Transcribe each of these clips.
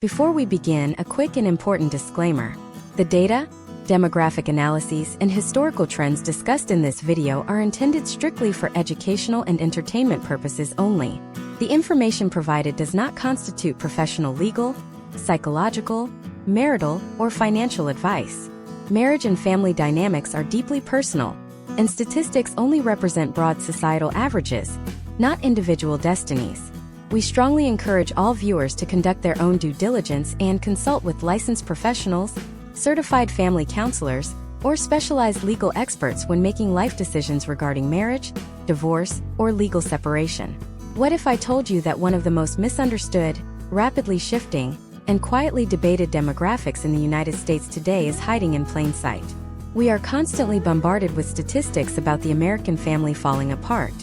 Before we begin, a quick and important disclaimer. The data, demographic analyses, and historical trends discussed in this video are intended strictly for educational and entertainment purposes only. The information provided does not constitute professional legal, psychological, marital, or financial advice. Marriage and family dynamics are deeply personal, and statistics only represent broad societal averages, not individual destinies. We strongly encourage all viewers to conduct their own due diligence and consult with licensed professionals, certified family counselors, or specialized legal experts when making life decisions regarding marriage, divorce, or legal separation. What if I told you that one of the most misunderstood, rapidly shifting, and quietly debated demographics in the United States today is hiding in plain sight? We are constantly bombarded with statistics about the American family falling apart.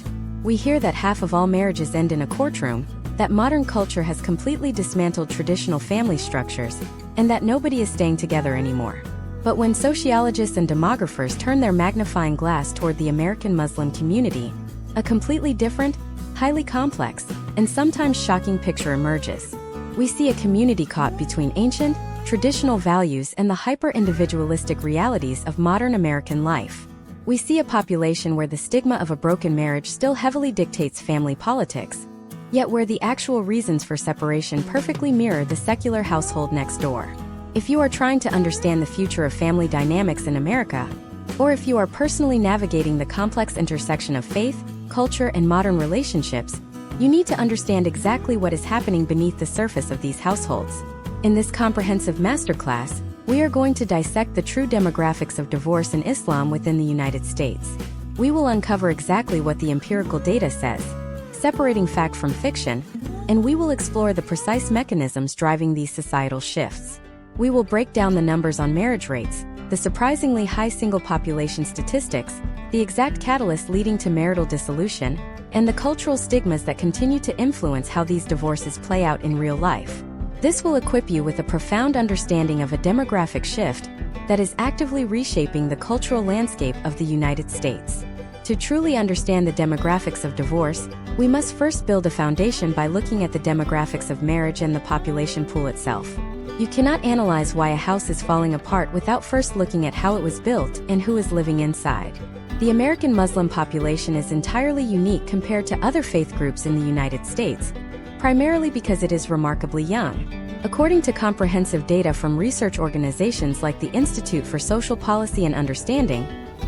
We hear that half of all marriages end in a courtroom, that modern culture has completely dismantled traditional family structures, and that nobody is staying together anymore. But when sociologists and demographers turn their magnifying glass toward the American Muslim community, a completely different, highly complex, and sometimes shocking picture emerges. We see a community caught between ancient, traditional values and the hyper-individualistic realities of modern American life. We see a population where the stigma of a broken marriage still heavily dictates family politics, yet where the actual reasons for separation perfectly mirror the secular household next door. If you are trying to understand the future of family dynamics in America, or if you are personally navigating the complex intersection of faith, culture, and modern relationships, you need to understand exactly what is happening beneath the surface of these households. In this comprehensive masterclass, we are going to dissect the true demographics of divorce and Islam within the United States. We will uncover exactly what the empirical data says, separating fact from fiction, and we will explore the precise mechanisms driving these societal shifts. We will break down the numbers on marriage rates, the surprisingly high single population statistics, the exact catalyst leading to marital dissolution, and the cultural stigmas that continue to influence how these divorces play out in real life. This will equip you with a profound understanding of a demographic shift that is actively reshaping the cultural landscape of the United States. To truly understand the demographics of divorce, we must first build a foundation by looking at the demographics of marriage and the population pool itself. You cannot analyze why a house is falling apart without first looking at how it was built and who is living inside. The American Muslim population is entirely unique compared to other faith groups in the United States, primarily because it is remarkably young. According to comprehensive data from research organizations like the Institute for Social Policy and Understanding,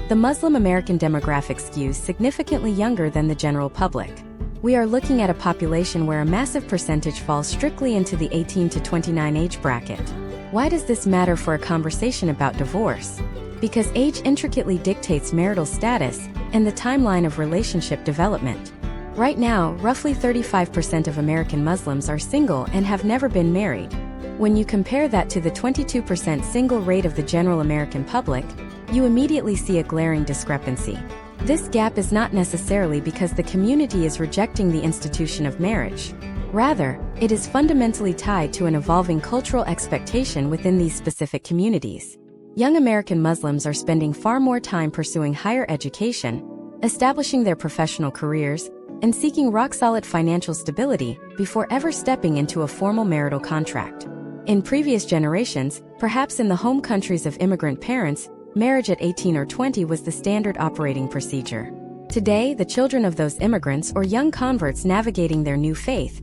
the Muslim American demographic skews significantly younger than the general public. We are looking at a population where a massive percentage falls strictly into the 18 to 29 age bracket. Why does this matter for a conversation about divorce? Because age intricately dictates marital status and the timeline of relationship development. Right now, roughly 35% of American Muslims are single and have never been married. When you compare that to the 22% single rate of the general American public, you immediately see a glaring discrepancy. This gap is not necessarily because the community is rejecting the institution of marriage. Rather, it is fundamentally tied to an evolving cultural expectation within these specific communities. Young American Muslims are spending far more time pursuing higher education, establishing their professional careers, and seeking rock-solid financial stability before ever stepping into a formal marital contract. In previous generations, perhaps in the home countries of immigrant parents, marriage at 18 or 20 was the standard operating procedure. Today, the children of those immigrants or young converts navigating their new faith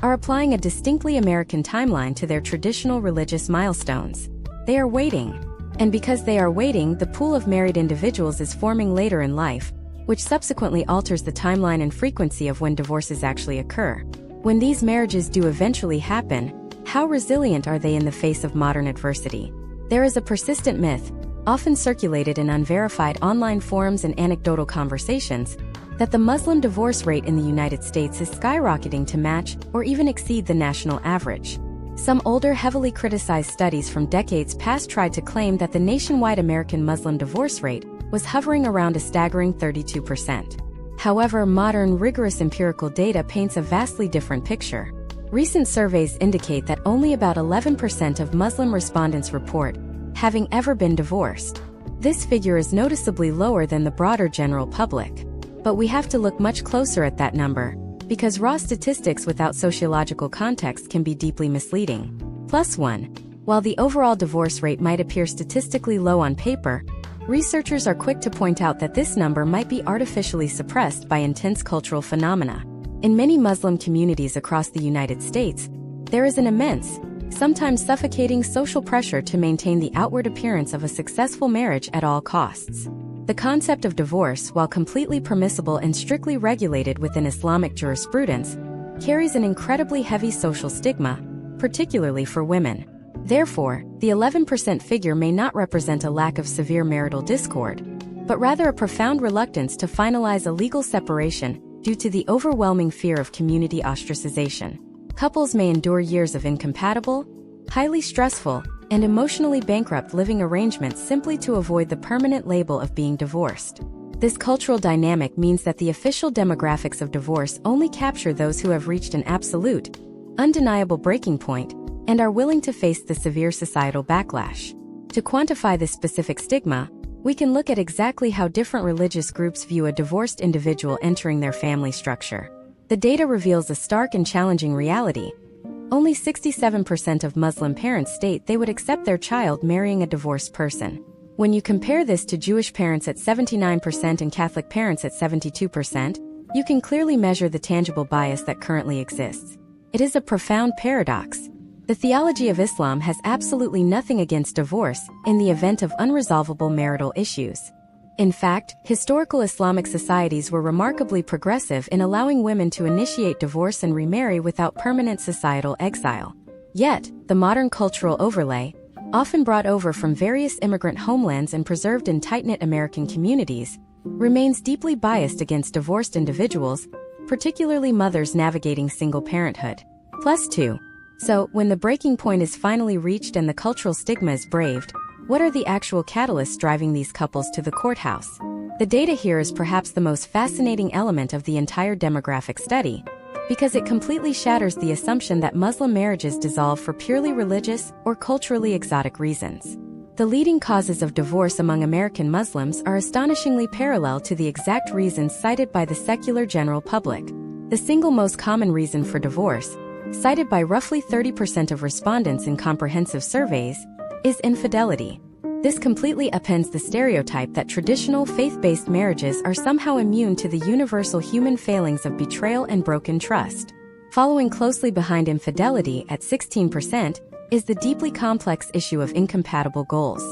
are applying a distinctly American timeline to their traditional religious milestones. They are waiting. And because they are waiting, the pool of married individuals is forming later in life, which subsequently alters the timeline and frequency of when divorces actually occur. When these marriages do eventually happen, how resilient are they in the face of modern adversity? There is a persistent myth, often circulated in unverified online forums and anecdotal conversations, that the Muslim divorce rate in the United States is skyrocketing to match or even exceed the national average. Some older, heavily criticized studies from decades past tried to claim that the nationwide American Muslim divorce rate was hovering around a staggering 32%. However, modern, rigorous empirical data paints a vastly different picture. Recent surveys indicate that only about 11% of Muslim respondents report having ever been divorced. This figure is noticeably lower than the broader general public. But we have to look much closer at that number, because raw statistics without sociological context can be deeply misleading. +1. While the overall divorce rate might appear statistically low on paper, researchers are quick to point out that this number might be artificially suppressed by intense cultural phenomena. In many Muslim communities across the United States, there is an immense, sometimes suffocating social pressure to maintain the outward appearance of a successful marriage at all costs. The concept of divorce, while completely permissible and strictly regulated within Islamic jurisprudence, carries an incredibly heavy social stigma, particularly for women. Therefore, the 11% figure may not represent a lack of severe marital discord, but rather a profound reluctance to finalize a legal separation due to the overwhelming fear of community ostracization. Couples may endure years of incompatible, highly stressful, and emotionally bankrupt living arrangements simply to avoid the permanent label of being divorced. This cultural dynamic means that the official demographics of divorce only capture those who have reached an absolute, undeniable breaking point and are willing to face the severe societal backlash. To quantify this specific stigma, we can look at exactly how different religious groups view a divorced individual entering their family structure. The data reveals a stark and challenging reality. Only 67% of Muslim parents state they would accept their child marrying a divorced person. When you compare this to Jewish parents at 79% and Catholic parents at 72%, you can clearly measure the tangible bias that currently exists. It is a profound paradox. The theology of Islam has absolutely nothing against divorce in the event of unresolvable marital issues. In fact, historical Islamic societies were remarkably progressive in allowing women to initiate divorce and remarry without permanent societal exile. Yet, the modern cultural overlay, often brought over from various immigrant homelands and preserved in tight-knit American communities, remains deeply biased against divorced individuals, particularly mothers navigating single parenthood. +2. So, when the breaking point is finally reached and the cultural stigma is braved, what are the actual catalysts driving these couples to the courthouse? The data here is perhaps the most fascinating element of the entire demographic study, because it completely shatters the assumption that Muslim marriages dissolve for purely religious or culturally exotic reasons. The leading causes of divorce among American Muslims are astonishingly parallel to the exact reasons cited by the secular general public. The single most common reason for divorce, cited by roughly 30% of respondents in comprehensive surveys, is infidelity. This completely upends the stereotype that traditional faith-based marriages are somehow immune to the universal human failings of betrayal and broken trust. Following closely behind infidelity at 16% is the deeply complex issue of incompatible goals.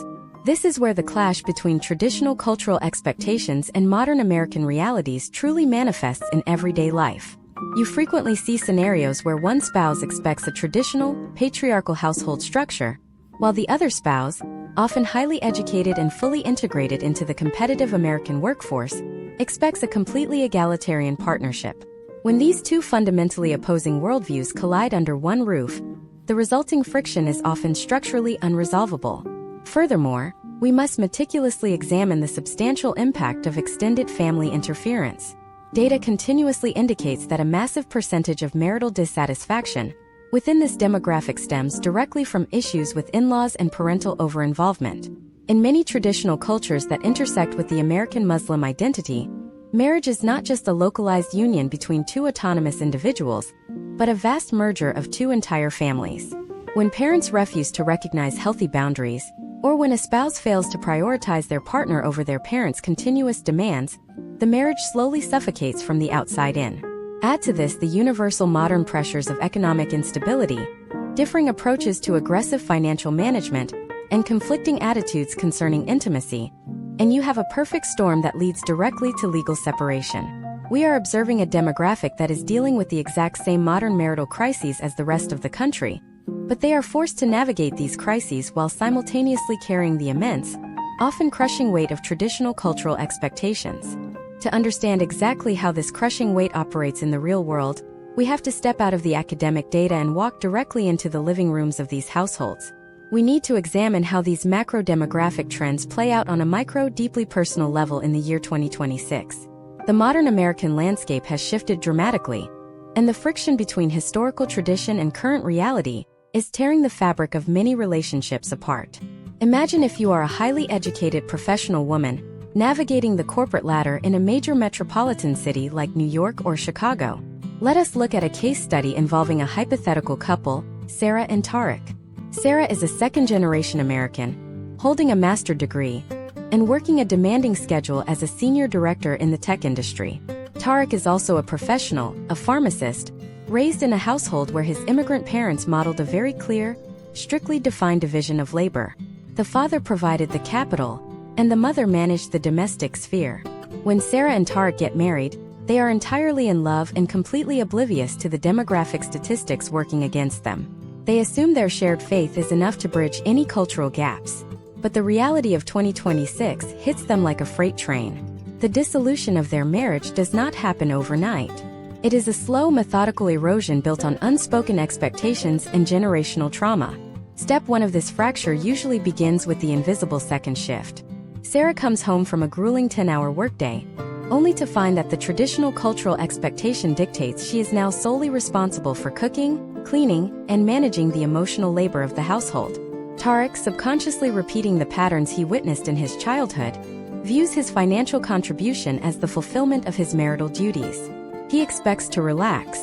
This is where the clash between traditional cultural expectations and modern American realities truly manifests in everyday life. You frequently see scenarios where one spouse expects a traditional, patriarchal household structure, while the other spouse, often highly educated and fully integrated into the competitive American workforce, expects a completely egalitarian partnership. When these two fundamentally opposing worldviews collide under one roof, the resulting friction is often structurally unresolvable. Furthermore, we must meticulously examine the substantial impact of extended family interference. Data continuously indicates that a massive percentage of marital dissatisfaction within this demographic stems directly from issues with in-laws and parental over-involvement. In many traditional cultures that intersect with the American Muslim identity, marriage is not just a localized union between two autonomous individuals, but a vast merger of two entire families. When parents refuse to recognize healthy boundaries, or when a spouse fails to prioritize their partner over their parents' continuous demands, the marriage slowly suffocates from the outside in. Add to this the universal modern pressures of economic instability, differing approaches to aggressive financial management, and conflicting attitudes concerning intimacy, and you have a perfect storm that leads directly to legal separation. We are observing a demographic that is dealing with the exact same modern marital crises as the rest of the country, but they are forced to navigate these crises while simultaneously carrying the immense, often crushing weight of traditional cultural expectations. To understand exactly how this crushing weight operates in the real world, we have to step out of the academic data and walk directly into the living rooms of these households. We need to examine how these macro-demographic trends play out on a micro, deeply personal level in the year 2026. The modern American landscape has shifted dramatically, and the friction between historical tradition and current reality is tearing the fabric of many relationships apart. Imagine if you are a highly educated professional woman navigating the corporate ladder in a major metropolitan city like New York or Chicago. Let us look at a case study involving a hypothetical couple, Sarah and Tariq. Sarah is a second-generation American, holding a master's degree, and working a demanding schedule as a senior director in the tech industry. Tarek is also a professional, a pharmacist, raised in a household where his immigrant parents modeled a very clear, strictly defined division of labor. The father provided the capital, and the mother managed the domestic sphere. When Sarah and Tarek get married, they are entirely in love and completely oblivious to the demographic statistics working against them. They assume their shared faith is enough to bridge any cultural gaps. But the reality of 2026 hits them like a freight train. The dissolution of their marriage does not happen overnight. It is a slow, methodical erosion built on unspoken expectations and generational trauma. Step 1 of this fracture usually begins with the invisible second shift. Sarah comes home from a grueling 10-hour workday, only to find that the traditional cultural expectation dictates she is now solely responsible for cooking, cleaning, and managing the emotional labor of the household. Tarek, subconsciously repeating the patterns he witnessed in his childhood, views his financial contribution as the fulfillment of his marital duties. He expects to relax.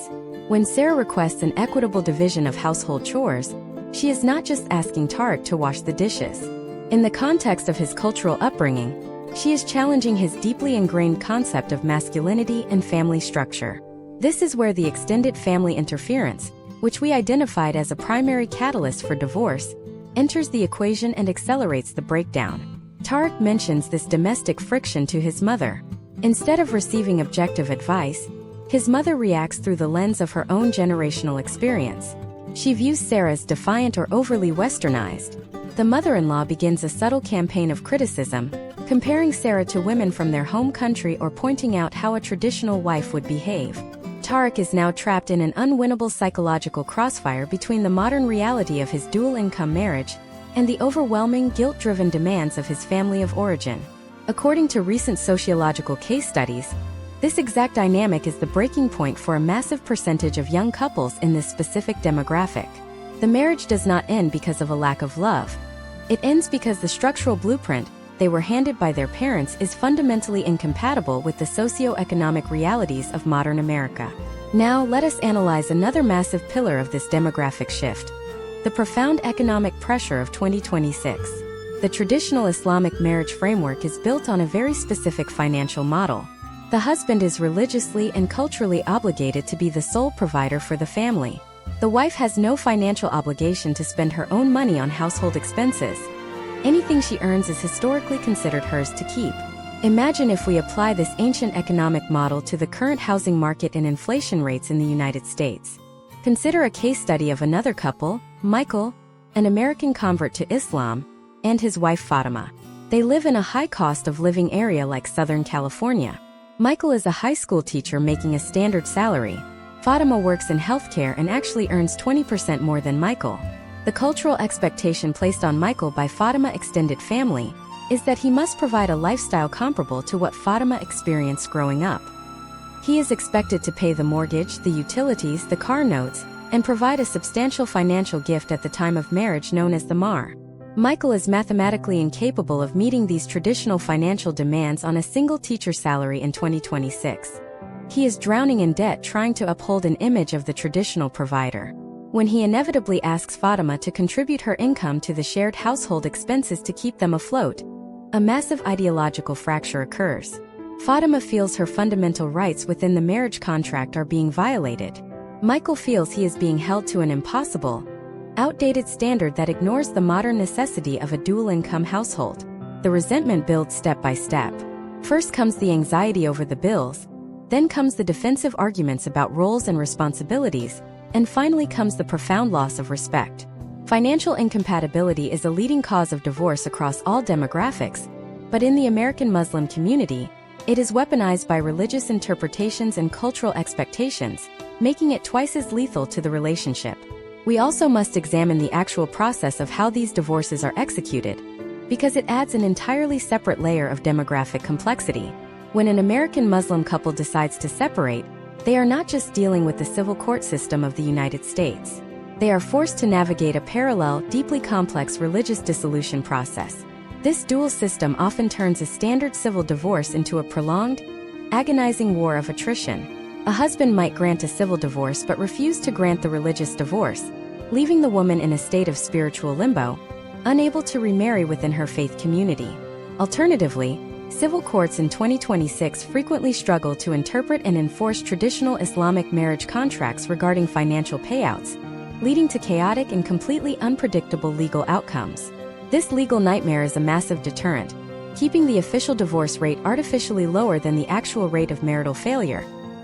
When Sarah requests an equitable division of household chores, she is not just asking Tarek to wash the dishes. In the context of his cultural upbringing, she is challenging his deeply ingrained concept of masculinity and family structure. This is where the extended family interference, which we identified as a primary catalyst for divorce, enters the equation and accelerates the breakdown. Tarek mentions this domestic friction to his mother. Instead of receiving objective advice, his mother reacts through the lens of her own generational experience. She views Sarah as defiant or overly westernized. The mother-in-law begins a subtle campaign of criticism, comparing Sarah to women from their home country or pointing out how a traditional wife would behave. Tarek is now trapped in an unwinnable psychological crossfire between the modern reality of his dual-income marriage and the overwhelming guilt-driven demands of his family of origin. According to recent sociological case studies, this exact dynamic is the breaking point for a massive percentage of young couples in this specific demographic. The marriage does not end because of a lack of love. It ends because the structural blueprint they were handed by their parents is fundamentally incompatible with the socio-economic realities of modern America. Now, let us analyze another massive pillar of this demographic shift: the profound economic pressure of 2026. The traditional Islamic marriage framework is built on a very specific financial model. The husband is religiously and culturally obligated to be the sole provider for the family. The wife has no financial obligation to spend her own money on household expenses. Anything she earns is historically considered hers to keep. Imagine if we apply this ancient economic model to the current housing market and inflation rates in the United States. Consider a case study of another couple, Michael, an American convert to Islam, and his wife Fatima. They live in a high cost of living area like Southern California. Michael is a high school teacher making a standard salary. Fatima works in healthcare and actually earns 20% more than Michael. The cultural expectation placed on Michael by Fatima extended family is that he must provide a lifestyle comparable to what Fatima experienced growing up. He is expected to pay the mortgage, the utilities, the car notes, and provide a substantial financial gift at the time of marriage known as the mahr. Michael is mathematically incapable of meeting these traditional financial demands on a single teacher salary in 2026. He is drowning in debt trying to uphold an image of the traditional provider. When he inevitably asks Fatima to contribute her income to the shared household expenses to keep them afloat, a massive ideological fracture occurs. Fatima feels her fundamental rights within the marriage contract are being violated. Michael feels he is being held to an impossible, outdated standard that ignores the modern necessity of a dual-income household. The resentment builds step by step. First comes the anxiety over the bills, then comes the defensive arguments about roles and responsibilities, and finally comes the profound loss of respect. Financial incompatibility is a leading cause of divorce across all demographics, but in the American Muslim community, it is weaponized by religious interpretations and cultural expectations, making it twice as lethal to the relationship. We also must examine the actual process of how these divorces are executed, because it adds an entirely separate layer of demographic complexity. When an American Muslim couple decides to separate, they are not just dealing with the civil court system of the United States. They are forced to navigate a parallel, deeply complex religious dissolution process. This dual system often turns a standard civil divorce into a prolonged, agonizing war of attrition. A husband might grant a civil divorce but refuse to grant the religious divorce, leaving the woman in a state of spiritual limbo, unable to remarry within her faith community. Alternatively, civil courts in 2026 frequently struggle to interpret and enforce traditional Islamic marriage contracts regarding financial payouts, leading to chaotic and completely unpredictable legal outcomes. This legal nightmare is a massive deterrent, keeping the official divorce rate artificially lower than the actual rate of marital failure,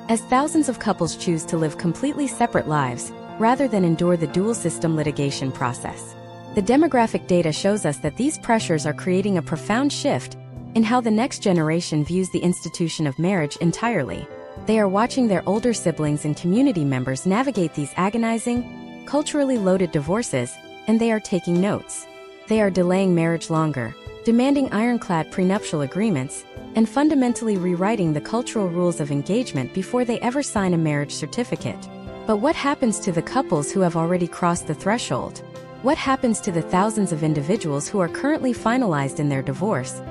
as thousands of couples choose to live completely separate lives rather than endure the dual-system litigation process. The demographic data shows us that these pressures are creating a profound shift in how the next generation views the institution of marriage entirely. They are watching their older siblings and community members navigate these agonizing, culturally loaded divorces, and they are taking notes. They are delaying marriage longer, demanding ironclad prenuptial agreements, and fundamentally rewriting the cultural rules of engagement before they ever sign a marriage certificate. But what happens to the couples who have already crossed the threshold? What happens to the thousands of individuals who are currently finalized in their divorce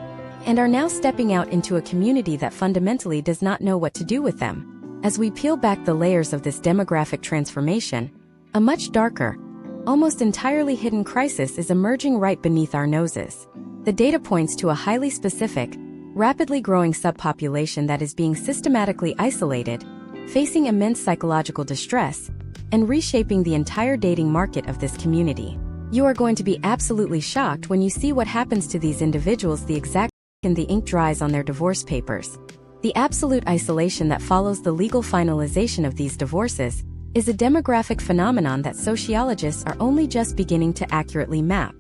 and are now stepping out into a community that fundamentally does not know what to do with them? As we peel back the layers of this demographic transformation, a much darker, almost entirely hidden crisis is emerging right beneath our noses. The data points to a highly specific, rapidly growing subpopulation that is being systematically isolated, facing immense psychological distress, and reshaping the entire dating market of this community. You are going to be absolutely shocked when you see what happens to these individuals the exact second the ink dries on their divorce papers. The absolute isolation that follows the legal finalization of these divorces is a demographic phenomenon that sociologists are only just beginning to accurately map.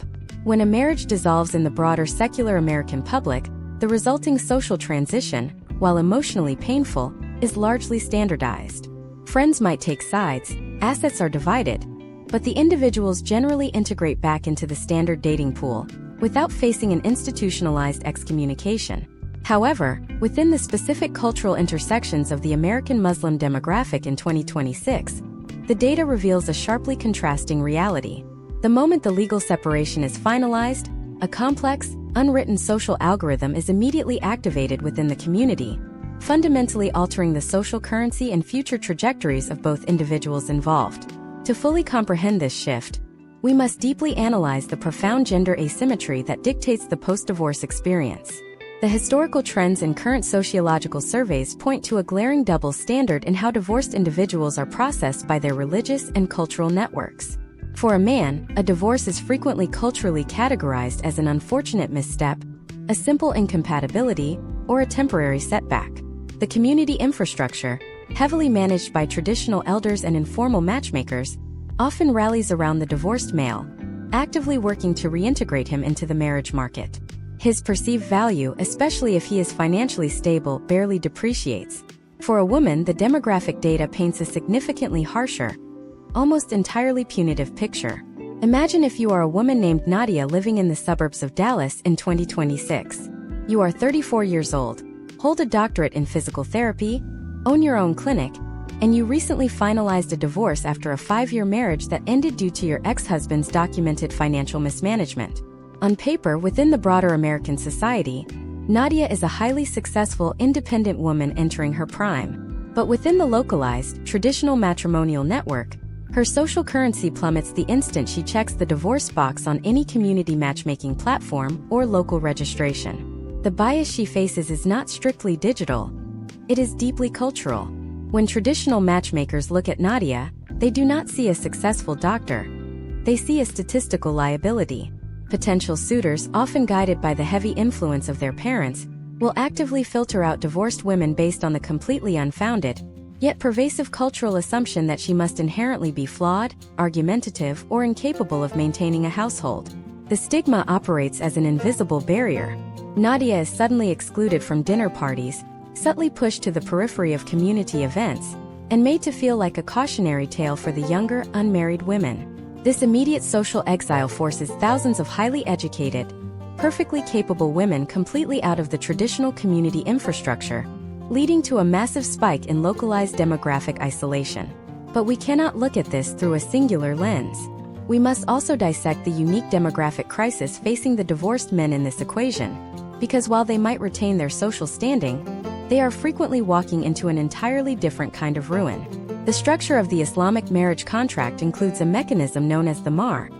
When a marriage dissolves in the broader secular American public, the resulting social transition, while emotionally painful, is largely standardized. Friends might take sides, assets are divided, but the individuals generally integrate back into the standard dating pool, without facing an institutionalized excommunication. However, within the specific cultural intersections of the American Muslim demographic in 2026, the data reveals a sharply contrasting reality. The moment the legal separation is finalized, a complex, unwritten social algorithm is immediately activated within the community, fundamentally altering the social currency and future trajectories of both individuals involved. To fully comprehend this shift, we must deeply analyze the profound gender asymmetry that dictates the post-divorce experience. The historical trends and current sociological surveys point to a glaring double standard in how divorced individuals are processed by their religious and cultural networks. For a man, a divorce is frequently culturally categorized as an unfortunate misstep, a simple incompatibility, or a temporary setback. The community infrastructure, heavily managed by traditional elders and informal matchmakers, often rallies around the divorced male, actively working to reintegrate him into the marriage market. His perceived value, especially if he is financially stable, barely depreciates. For a woman, the demographic data paints a significantly harsher, almost entirely punitive picture. Imagine if you are a woman named Nadia living in the suburbs of Dallas in 2026. You are 34 years old, hold a doctorate in physical therapy, own your own clinic, and you recently finalized a divorce after a 5-year marriage that ended due to your ex-husband's documented financial mismanagement. On paper, within the broader American society, Nadia is a highly successful, independent woman entering her prime. But within the localized, traditional matrimonial network, her social currency plummets the instant she checks the divorce box on any community matchmaking platform or local registration. The bias she faces is not strictly digital. It is deeply cultural. When traditional matchmakers look at Nadia, they do not see a successful doctor. They see a statistical liability. Potential suitors, often guided by the heavy influence of their parents, will actively filter out divorced women based on the completely unfounded, yet pervasive cultural assumption that she must inherently be flawed, argumentative, or incapable of maintaining a household. The stigma operates as an invisible barrier. Nadia is suddenly excluded from dinner parties, subtly pushed to the periphery of community events, and made to feel like a cautionary tale for the younger, unmarried women. This immediate social exile forces thousands of highly educated, perfectly capable women completely out of the traditional community infrastructure, leading to a massive spike in localized demographic isolation. But we cannot look at this through a singular lens. We must also dissect the unique demographic crisis facing the divorced men in this equation, because while they might retain their social standing, they are frequently walking into an entirely different kind of ruin. The structure of the Islamic marriage contract includes a mechanism known as the mahr,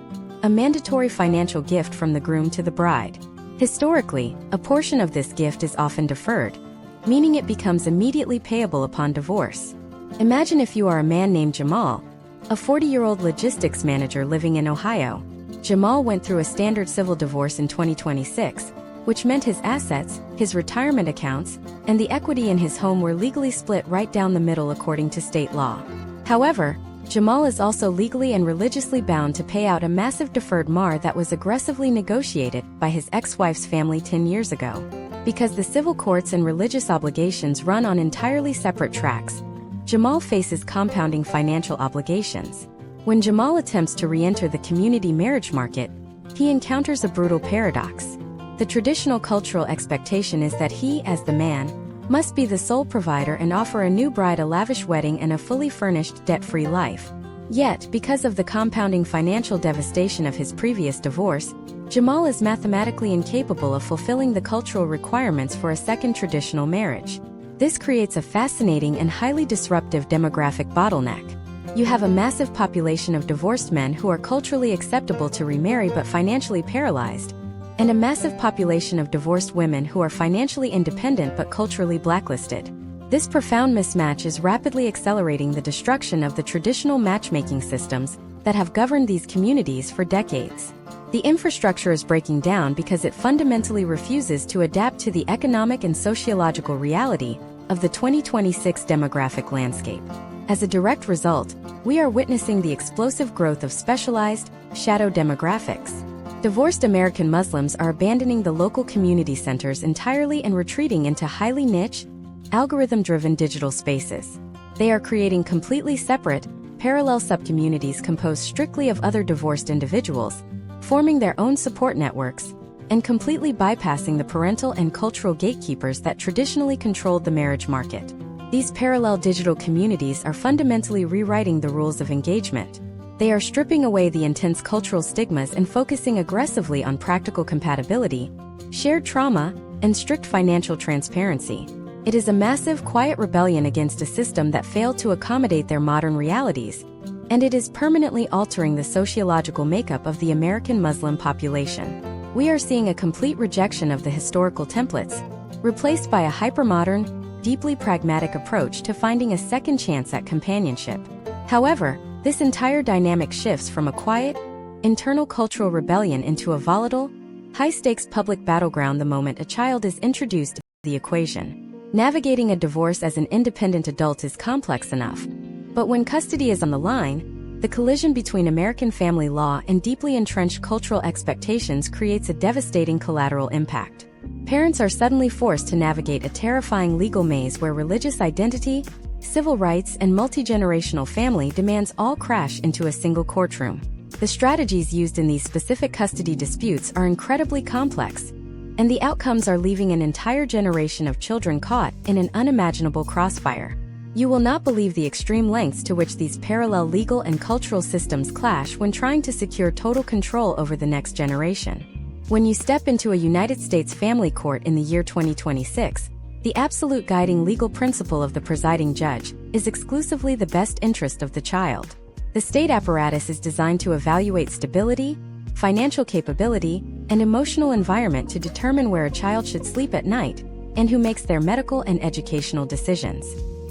a mandatory financial gift from the groom to the bride. Historically, a portion of this gift is often deferred, meaning it becomes immediately payable upon divorce. Imagine if you are a man named Jamal, a 40-year-old logistics manager living in Ohio. Jamal went through a standard civil divorce in 2026, which meant his assets, his retirement accounts, and the equity in his home were legally split right down the middle according to state law. However, Jamal is also legally and religiously bound to pay out a massive deferred mahr that was aggressively negotiated by his ex-wife's family 10 years ago. Because the civil courts and religious obligations run on entirely separate tracks, Jamal faces compounding financial obligations. When Jamal attempts to re-enter the community marriage market, he encounters a brutal paradox. The traditional cultural expectation is that he, as the man, must be the sole provider and offer a new bride a lavish wedding and a fully furnished, debt-free life. Yet, because of the compounding financial devastation of his previous divorce, Jamal is mathematically incapable of fulfilling the cultural requirements for a second traditional marriage. This creates a fascinating and highly disruptive demographic bottleneck. You have a massive population of divorced men who are culturally acceptable to remarry but financially paralyzed, and a massive population of divorced women who are financially independent but culturally blacklisted. This profound mismatch is rapidly accelerating the destruction of the traditional matchmaking systems that have governed these communities for decades. The infrastructure is breaking down because it fundamentally refuses to adapt to the economic and sociological reality of the 2026 demographic landscape. As a direct result, we are witnessing the explosive growth of specialized, shadow demographics. Divorced American Muslims are abandoning the local community centers entirely and retreating into highly niche, algorithm-driven digital spaces. They are creating completely separate, parallel subcommunities composed strictly of other divorced individuals, forming their own support networks, and completely bypassing the parental and cultural gatekeepers that traditionally controlled the marriage market. These parallel digital communities are fundamentally rewriting the rules of engagement. They are stripping away the intense cultural stigmas and focusing aggressively on practical compatibility, shared trauma, and strict financial transparency. It is a massive, quiet rebellion against a system that failed to accommodate their modern realities, and it is permanently altering the sociological makeup of the American Muslim population. We are seeing a complete rejection of the historical templates, replaced by a hypermodern, deeply pragmatic approach to finding a second chance at companionship. However, this entire dynamic shifts from a quiet, internal cultural rebellion into a volatile, high-stakes public battleground the moment a child is introduced to the equation. Navigating a divorce as an independent adult is complex enough, but when custody is on the line, the collision between American family law and deeply entrenched cultural expectations creates a devastating collateral impact. Parents are suddenly forced to navigate a terrifying legal maze where religious identity, civil rights, and multi-generational family demands all crash into a single courtroom. The strategies used in these specific custody disputes are incredibly complex, and the outcomes are leaving an entire generation of children caught in an unimaginable crossfire. You will not believe the extreme lengths to which these parallel legal and cultural systems clash when trying to secure total control over the next generation. When you step into a United States family court in the year 2026, the absolute guiding legal principle of the presiding judge is exclusively the best interest of the child. The state apparatus is designed to evaluate stability, financial capability, and emotional environment to determine where a child should sleep at night and who makes their medical and educational decisions.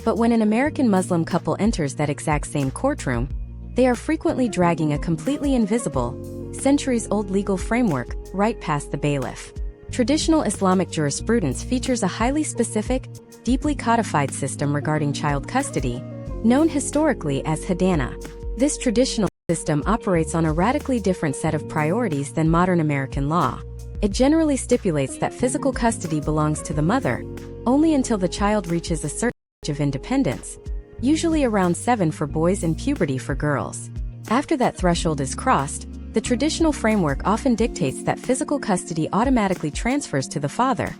But when an American Muslim couple enters that exact same courtroom, they are frequently dragging a completely invisible, centuries-old legal framework right past the bailiff. Traditional Islamic jurisprudence features a highly specific, deeply codified system regarding child custody, known historically as Hadana. This traditional system operates on a radically different set of priorities than modern American law. It generally stipulates that physical custody belongs to the mother, only until the child reaches a certain age of independence, usually around 7 for boys and puberty for girls. After that threshold is crossed, the traditional framework often dictates that physical custody automatically transfers to the father,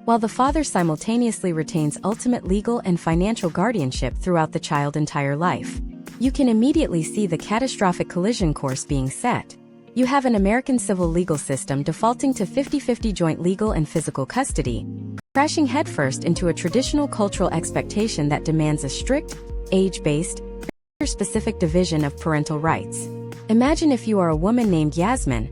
while the father simultaneously retains ultimate legal and financial guardianship throughout the child's entire life. You can immediately see the catastrophic collision course being set. You have an American civil legal system defaulting to 50-50 joint legal and physical custody, crashing headfirst into a traditional cultural expectation that demands a strict, age-based, specific division of parental rights. Imagine if you are a woman named Yasmin,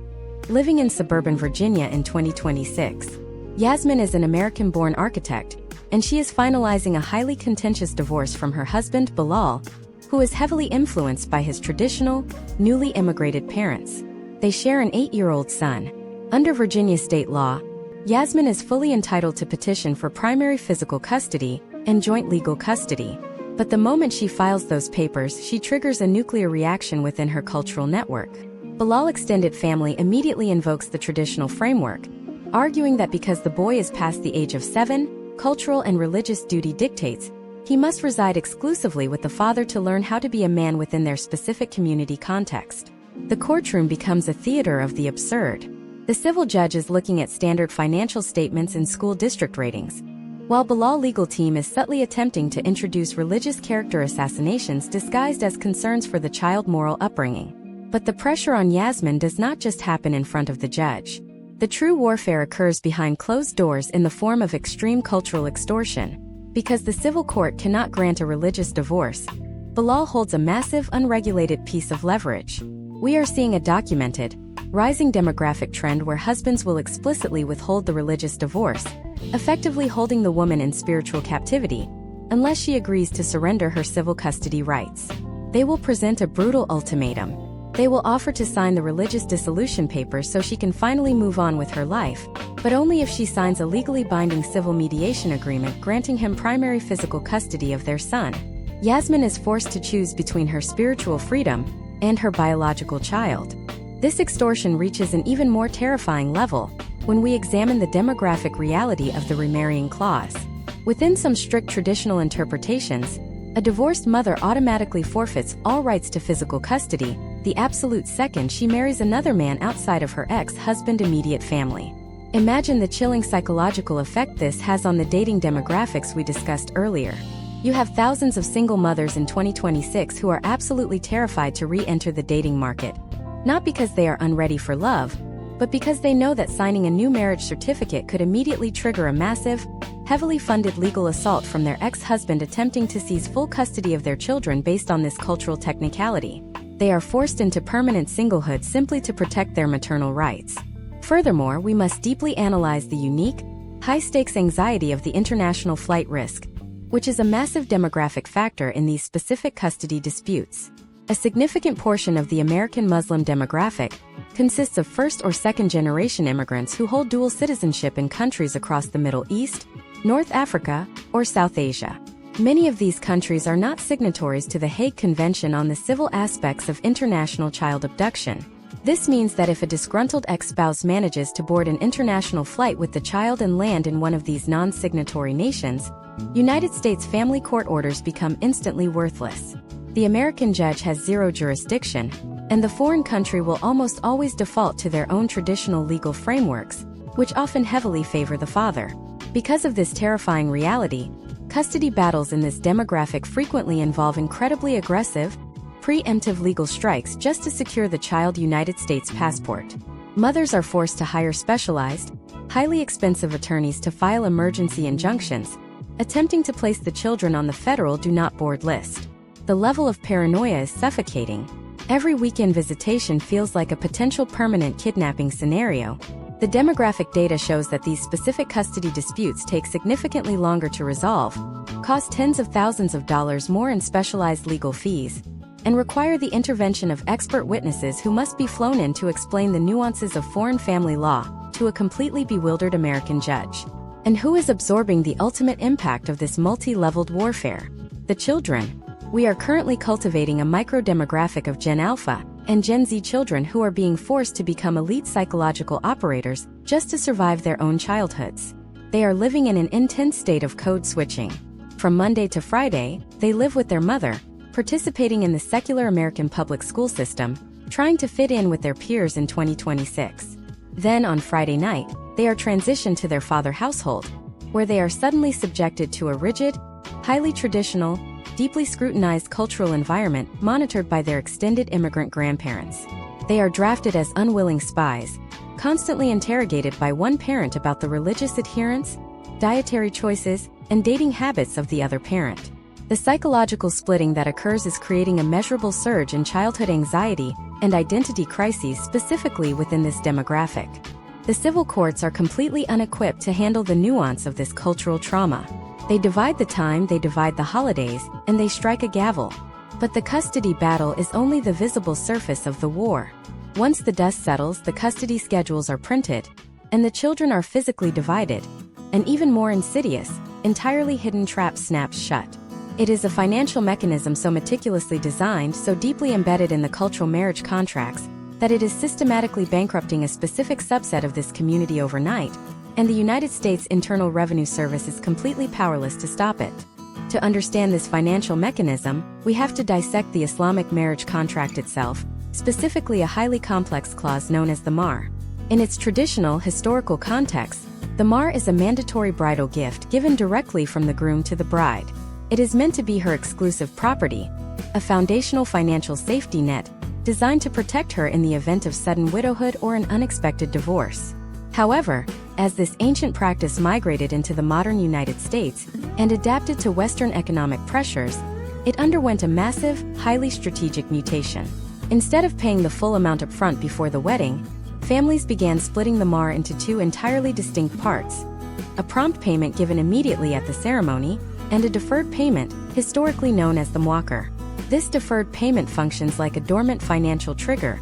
living in suburban Virginia in 2026. Yasmin is an American-born architect, and she is finalizing a highly contentious divorce from her husband, Bilal, who is heavily influenced by his traditional, newly immigrated parents. They share an 8-year-old son. Under Virginia state law, Yasmin is fully entitled to petition for primary physical custody and joint legal custody. But the moment she files those papers, she triggers a nuclear reaction within her cultural network. Bilal's extended family immediately invokes the traditional framework, arguing that because the boy is past the age of 7, cultural and religious duty dictates he must reside exclusively with the father to learn how to be a man within their specific community context. The courtroom becomes a theater of the absurd. The civil judge is looking at standard financial statements and school district ratings, while Bilal's legal team is subtly attempting to introduce religious character assassinations disguised as concerns for the child's moral upbringing. But the pressure on Yasmin does not just happen in front of the judge. The true warfare occurs behind closed doors in the form of extreme cultural extortion. Because the civil court cannot grant a religious divorce, Bilal holds a massive, unregulated piece of leverage. We are seeing a documented, rising demographic trend where husbands will explicitly withhold the religious divorce, effectively holding the woman in spiritual captivity, unless she agrees to surrender her civil custody rights. They will present a brutal ultimatum. They will offer to sign the religious dissolution papers so she can finally move on with her life, but only if she signs a legally binding civil mediation agreement granting him primary physical custody of their son. Yasmin is forced to choose between her spiritual freedom and her biological child. This extortion reaches an even more terrifying level when we examine the demographic reality of the remarrying clause. Within some strict traditional interpretations, a divorced mother automatically forfeits all rights to physical custody the absolute second she marries another man outside of her ex-husband's immediate family. Imagine the chilling psychological effect this has on the dating demographics we discussed earlier. You have thousands of single mothers in 2026 who are absolutely terrified to re-enter the dating market, not because they are unready for love, but because they know that signing a new marriage certificate could immediately trigger a massive, heavily funded legal assault from their ex-husband attempting to seize full custody of their children based on this cultural technicality. They are forced into permanent singlehood simply to protect their maternal rights. Furthermore, we must deeply analyze the unique, high-stakes anxiety of the international flight risk, which is a massive demographic factor in these specific custody disputes. A significant portion of the American Muslim demographic consists of first- or second-generation immigrants who hold dual citizenship in countries across the Middle East, North Africa, or South Asia. Many of these countries are not signatories to the Hague Convention on the Civil Aspects of International Child Abduction. This means that if a disgruntled ex-spouse manages to board an international flight with the child and land in one of these non-signatory nations, United States family court orders become instantly worthless. The American judge has zero jurisdiction, and the foreign country will almost always default to their own traditional legal frameworks, which often heavily favor the father. Because of this terrifying reality, custody battles in this demographic frequently involve incredibly aggressive, preemptive legal strikes just to secure the child's United States passport. Mothers are forced to hire specialized, highly expensive attorneys to file emergency injunctions, attempting to place the children on the federal do not board list. The level of paranoia is suffocating. Every weekend visitation feels like a potential permanent kidnapping scenario. The demographic data shows that these specific custody disputes take significantly longer to resolve, cost tens of thousands of dollars more in specialized legal fees, and require the intervention of expert witnesses who must be flown in to explain the nuances of foreign family law to a completely bewildered American judge. And who is absorbing the ultimate impact of this multi-leveled warfare? The children. We are currently cultivating a micro-demographic of Gen Alpha and Gen Z children who are being forced to become elite psychological operators just to survive their own childhoods. They are living in an intense state of code switching. From Monday to Friday, they live with their mother, participating in the secular American public school system, trying to fit in with their peers in 2026. Then on Friday night, they are transitioned to their father household, where they are suddenly subjected to a rigid, highly traditional, deeply scrutinized cultural environment monitored by their extended immigrant grandparents. They are drafted as unwilling spies, constantly interrogated by one parent about the religious adherence, dietary choices, and dating habits of the other parent. The psychological splitting that occurs is creating a measurable surge in childhood anxiety and identity crises specifically within this demographic. The civil courts are completely unequipped to handle the nuance of this cultural trauma. They divide the time, they divide the holidays, and they strike a gavel. But the custody battle is only the visible surface of the war. Once the dust settles, the custody schedules are printed, and the children are physically divided. An even more insidious, entirely hidden trap snaps shut. It is a financial mechanism so meticulously designed, so deeply embedded in the cultural marriage contracts, that it is systematically bankrupting a specific subset of this community overnight, and the United States Internal Revenue Service is completely powerless to stop it. To understand this financial mechanism, we have to dissect the Islamic marriage contract itself, specifically a highly complex clause known as the mahr. In its traditional, historical context, the mahr is a mandatory bridal gift given directly from the groom to the bride. It is meant to be her exclusive property, a foundational financial safety net designed to protect her in the event of sudden widowhood or an unexpected divorce. However, as this ancient practice migrated into the modern United States and adapted to Western economic pressures, it underwent a massive, highly strategic mutation. Instead of paying the full amount up front before the wedding, families began splitting the mahr into two entirely distinct parts: a prompt payment given immediately at the ceremony, and a deferred payment, historically known as the muakkar. This deferred payment functions like a dormant financial trigger.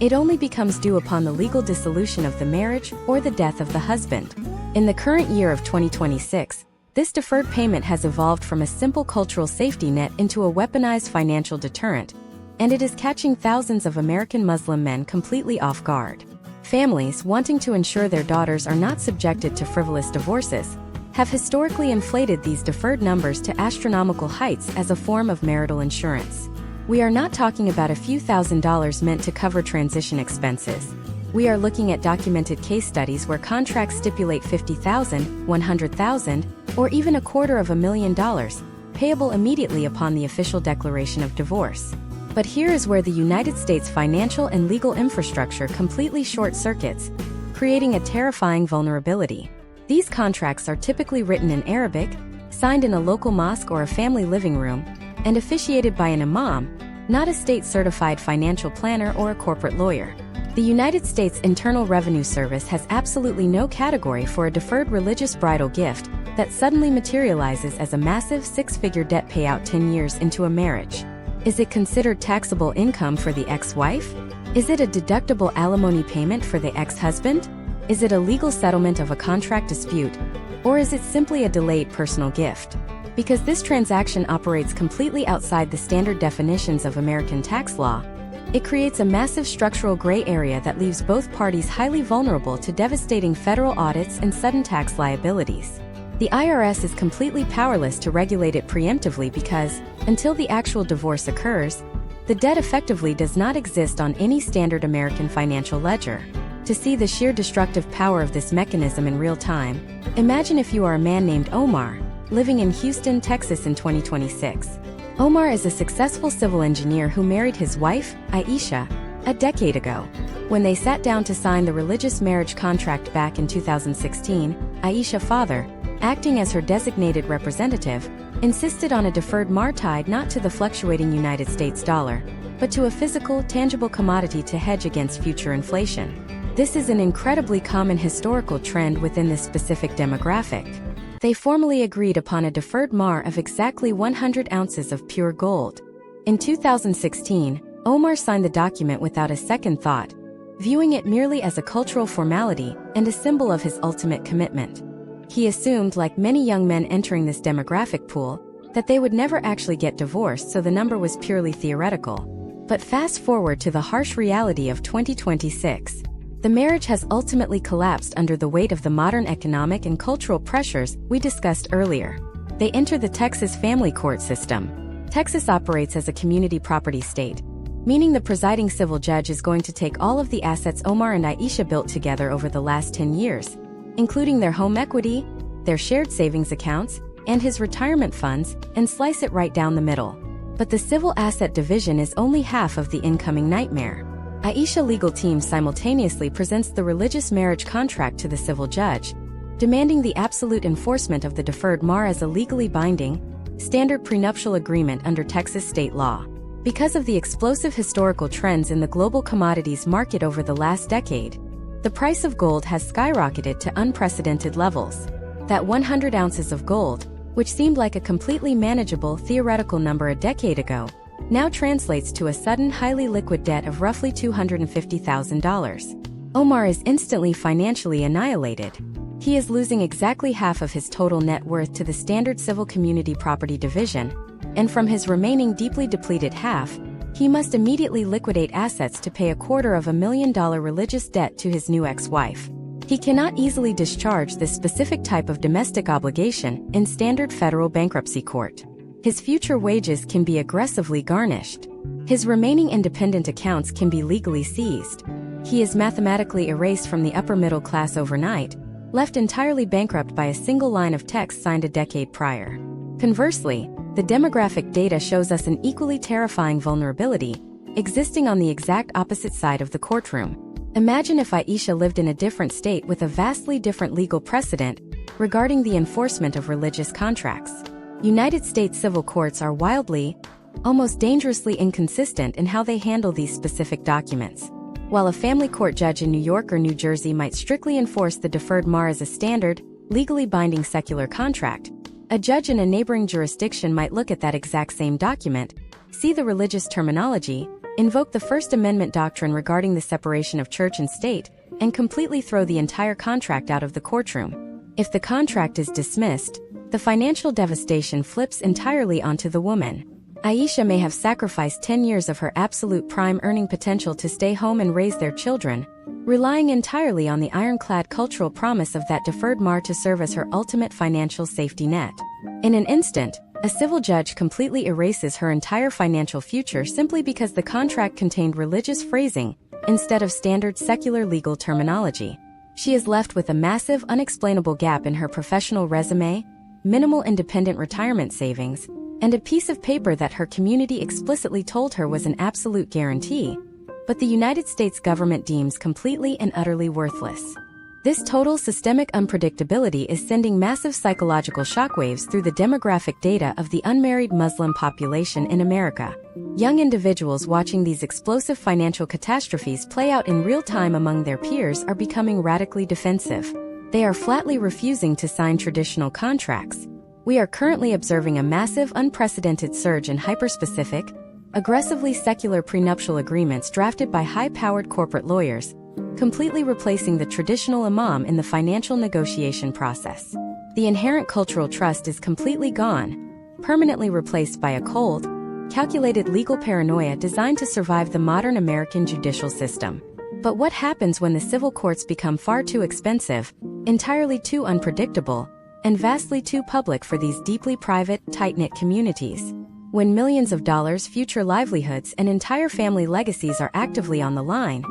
It only becomes due upon the legal dissolution of the marriage or the death of the husband. In the current year of 2026, this deferred payment has evolved from a simple cultural safety net into a weaponized financial deterrent, and it is catching thousands of American Muslim men completely off guard. Families, wanting to ensure their daughters are not subjected to frivolous divorces, have historically inflated these deferred numbers to astronomical heights as a form of marital insurance. We are not talking about a few $1,000s meant to cover transition expenses. We are looking at documented case studies where contracts stipulate $50,000, $100,000, or even $250,000, payable immediately upon the official declaration of divorce. But here is where the United States financial and legal infrastructure completely short-circuits, creating a terrifying vulnerability. These contracts are typically written in Arabic, signed in a local mosque or a family living room, and officiated by an imam, not a state-certified financial planner or a corporate lawyer. The United States Internal Revenue Service has absolutely no category for a deferred religious bridal gift that suddenly materializes as a massive six-figure debt payout 10 years into a marriage. Is it considered taxable income for the ex-wife? Is it a deductible alimony payment for the ex-husband? Is it a legal settlement of a contract dispute? Or is it simply a delayed personal gift? Because this transaction operates completely outside the standard definitions of American tax law, it creates a massive structural gray area that leaves both parties highly vulnerable to devastating federal audits and sudden tax liabilities. The IRS is completely powerless to regulate it preemptively because, until the actual divorce occurs, the debt effectively does not exist on any standard American financial ledger. To see the sheer destructive power of this mechanism in real time, imagine if you are a man named Omar, living in Houston, Texas in 2026. Omar is a successful civil engineer who married his wife, Aisha, a decade ago. When they sat down to sign the religious marriage contract back in 2016, Aisha's father, acting as her designated representative, insisted on a deferred mahr tied not to the fluctuating United States dollar, but to a physical, tangible commodity to hedge against future inflation. This is an incredibly common historical trend within this specific demographic. They formally agreed upon a deferred mahr of exactly 100 ounces of pure gold. In 2016, Omar signed the document without a second thought, viewing it merely as a cultural formality and a symbol of his ultimate commitment. He assumed, like many young men entering this demographic pool, that they would never actually get divorced, so the number was purely theoretical. But fast forward to the harsh reality of 2026. The marriage has ultimately collapsed under the weight of the modern economic and cultural pressures we discussed earlier. They enter the Texas family court system. Texas operates as a community property state, meaning the presiding civil judge is going to take all of the assets Omar and Aisha built together over the last 10 years, including their home equity, their shared savings accounts, and his retirement funds, and slice it right down the middle. But the civil asset division is only half of the incoming nightmare. Aisha legal team simultaneously presents the religious marriage contract to the civil judge, demanding the absolute enforcement of the deferred mahr as a legally binding, standard prenuptial agreement under Texas state law. Because of the explosive historical trends in the global commodities market over the last decade, the price of gold has skyrocketed to unprecedented levels. That 100 ounces of gold, which seemed like a completely manageable theoretical number a decade ago, now translates to a sudden highly liquid debt of roughly $250,000. Omar is instantly financially annihilated. He is losing exactly half of his total net worth to the standard civil community property division, and from his remaining deeply depleted half, he must immediately liquidate assets to pay $250,000 religious debt to his new ex-wife. He cannot easily discharge this specific type of domestic obligation in standard federal bankruptcy court. His future wages can be aggressively garnished. His remaining independent accounts can be legally seized. He is mathematically erased from the upper middle class overnight, left entirely bankrupt by a single line of text signed a decade prior. Conversely, the demographic data shows us an equally terrifying vulnerability, existing on the exact opposite side of the courtroom. Imagine if Aisha lived in a different state with a vastly different legal precedent regarding the enforcement of religious contracts. United States civil courts are wildly, almost dangerously inconsistent in how they handle these specific documents. While a family court judge in New York or New Jersey might strictly enforce the deferred mar as a standard, legally binding secular contract, a judge in a neighboring jurisdiction might look at that exact same document, see the religious terminology, invoke the First Amendment doctrine regarding the separation of church and state, and completely throw the entire contract out of the courtroom. If the contract is dismissed, the financial devastation flips entirely onto the woman. Aisha may have sacrificed 10 years of her absolute prime earning potential to stay home and raise their children, relying entirely on the ironclad cultural promise of that deferred mar to serve as her ultimate financial safety net. In an instant, a civil judge completely erases her entire financial future simply because the contract contained religious phrasing instead of standard secular legal terminology. She is left with a massive, unexplainable gap in her professional resume, minimal independent retirement savings, and a piece of paper that her community explicitly told her was an absolute guarantee, but the United States government deems completely and utterly worthless. This total systemic unpredictability is sending massive psychological shockwaves through the demographic data of the unmarried Muslim population in America. Young individuals watching these explosive financial catastrophes play out in real time among their peers are becoming radically defensive. They are flatly refusing to sign traditional contracts. We are currently observing a massive, unprecedented surge in hyperspecific, aggressively secular prenuptial agreements drafted by high-powered corporate lawyers, completely replacing the traditional imam in the financial negotiation process. The inherent cultural trust is completely gone, permanently replaced by a cold, calculated legal paranoia designed to survive the modern American judicial system. But what happens when the civil courts become far too expensive, entirely too unpredictable, and vastly too public for these deeply private, tight-knit communities? When millions of dollars, future livelihoods, and entire family legacies are actively on the line,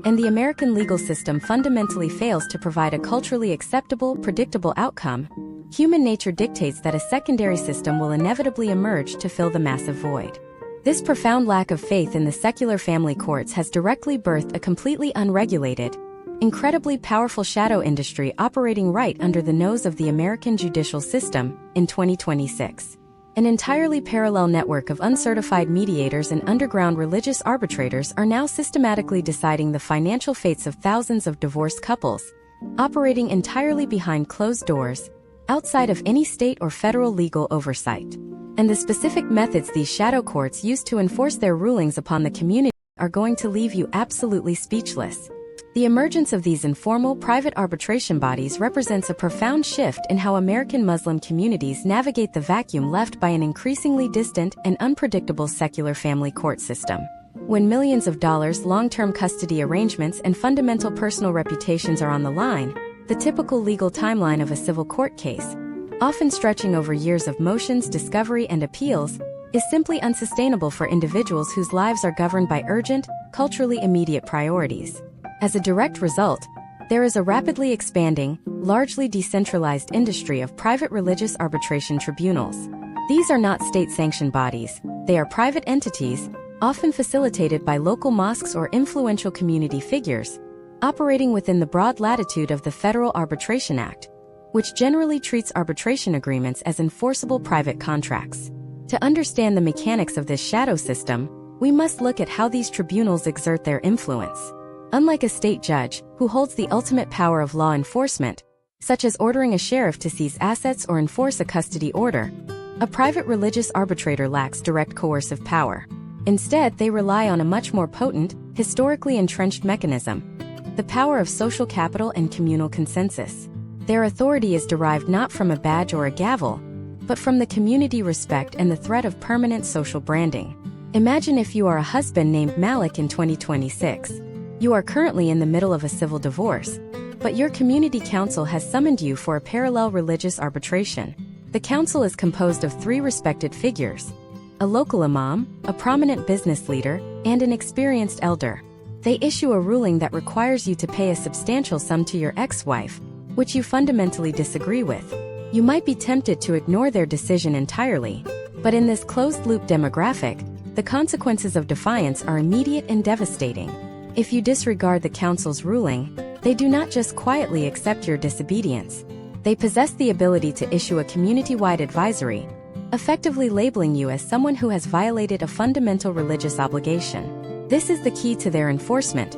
and the American legal system fundamentally fails to provide a culturally acceptable, predictable outcome, human nature dictates that a secondary system will inevitably emerge to fill the massive void. This profound lack of faith in the secular family courts has directly birthed a completely unregulated, incredibly powerful shadow industry operating right under the nose of the American judicial system in 2026. An entirely parallel network of uncertified mediators and underground religious arbitrators are now systematically deciding the financial fates of thousands of divorced couples, operating entirely behind closed doors, outside of any state or federal legal oversight. And the specific methods these shadow courts use to enforce their rulings upon the community are going to leave you absolutely speechless. The emergence of these informal private arbitration bodies represents a profound shift in how American Muslim communities navigate the vacuum left by an increasingly distant and unpredictable secular family court system. When millions of dollars, long-term custody arrangements, and fundamental personal reputations are on the line, the typical legal timeline of a civil court case, often stretching over years of motions, discovery, and appeals, is simply unsustainable for individuals whose lives are governed by urgent, culturally immediate priorities. As a direct result, there is a rapidly expanding, largely decentralized industry of private religious arbitration tribunals. These are not state-sanctioned bodies, they are private entities, often facilitated by local mosques or influential community figures, operating within the broad latitude of the Federal Arbitration Act. which generally treats arbitration agreements as enforceable private contracts. To understand the mechanics of this shadow system, we must look at how these tribunals exert their influence. Unlike a state judge, who holds the ultimate power of law enforcement, such as ordering a sheriff to seize assets or enforce a custody order, a private religious arbitrator lacks direct coercive power. Instead, they rely on a much more potent, historically entrenched mechanism: the power of social capital and communal consensus. Their authority is derived not from a badge or a gavel, but from the community respect and the threat of permanent social branding. Imagine if you are a husband named Malik in 2026. You are currently in the middle of a civil divorce, but your community council has summoned you for a parallel religious arbitration. The council is composed of 3 respected figures: a local imam, a prominent business leader, and an experienced elder. They issue a ruling that requires you to pay a substantial sum to your ex-wife, which you fundamentally disagree with. You might be tempted to ignore their decision entirely, but in this closed-loop demographic, the consequences of defiance are immediate and devastating. If you disregard the council's ruling, they do not just quietly accept your disobedience. They possess the ability to issue a community-wide advisory, effectively labeling you as someone who has violated a fundamental religious obligation. This is the key to their enforcement.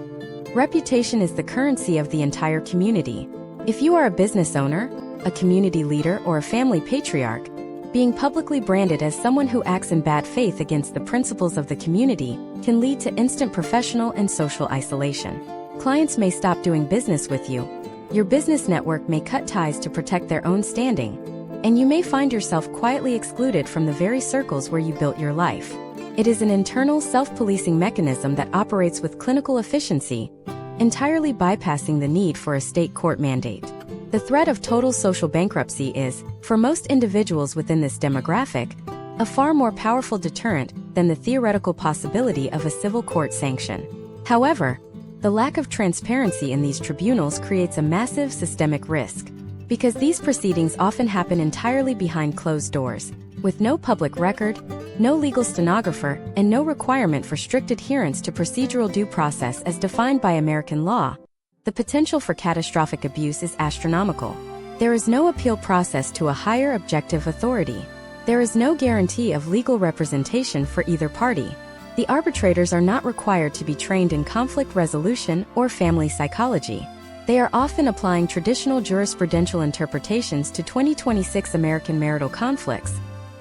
Reputation is the currency of the entire community. If you are a business owner, a community leader, or a family patriarch, being publicly branded as someone who acts in bad faith against the principles of the community can lead to instant professional and social isolation. Clients may stop doing business with you. Your business network may cut ties to protect their own standing, and you may find yourself quietly excluded from the very circles where you built your life. It is an internal self-policing mechanism that operates with clinical efficiency, entirely bypassing the need for a state court mandate. The threat of total social bankruptcy is, for most individuals within this demographic, a far more powerful deterrent than the theoretical possibility of a civil court sanction. However, the lack of transparency in these tribunals creates a massive systemic risk, because these proceedings often happen entirely behind closed doors, with no public record, no legal stenographer, and no requirement for strict adherence to procedural due process as defined by American law. The potential for catastrophic abuse is astronomical. There is no appeal process to a higher objective authority. There is no guarantee of legal representation for either party. The arbitrators are not required to be trained in conflict resolution or family psychology. They are often applying traditional jurisprudential interpretations to 2026 American marital conflicts,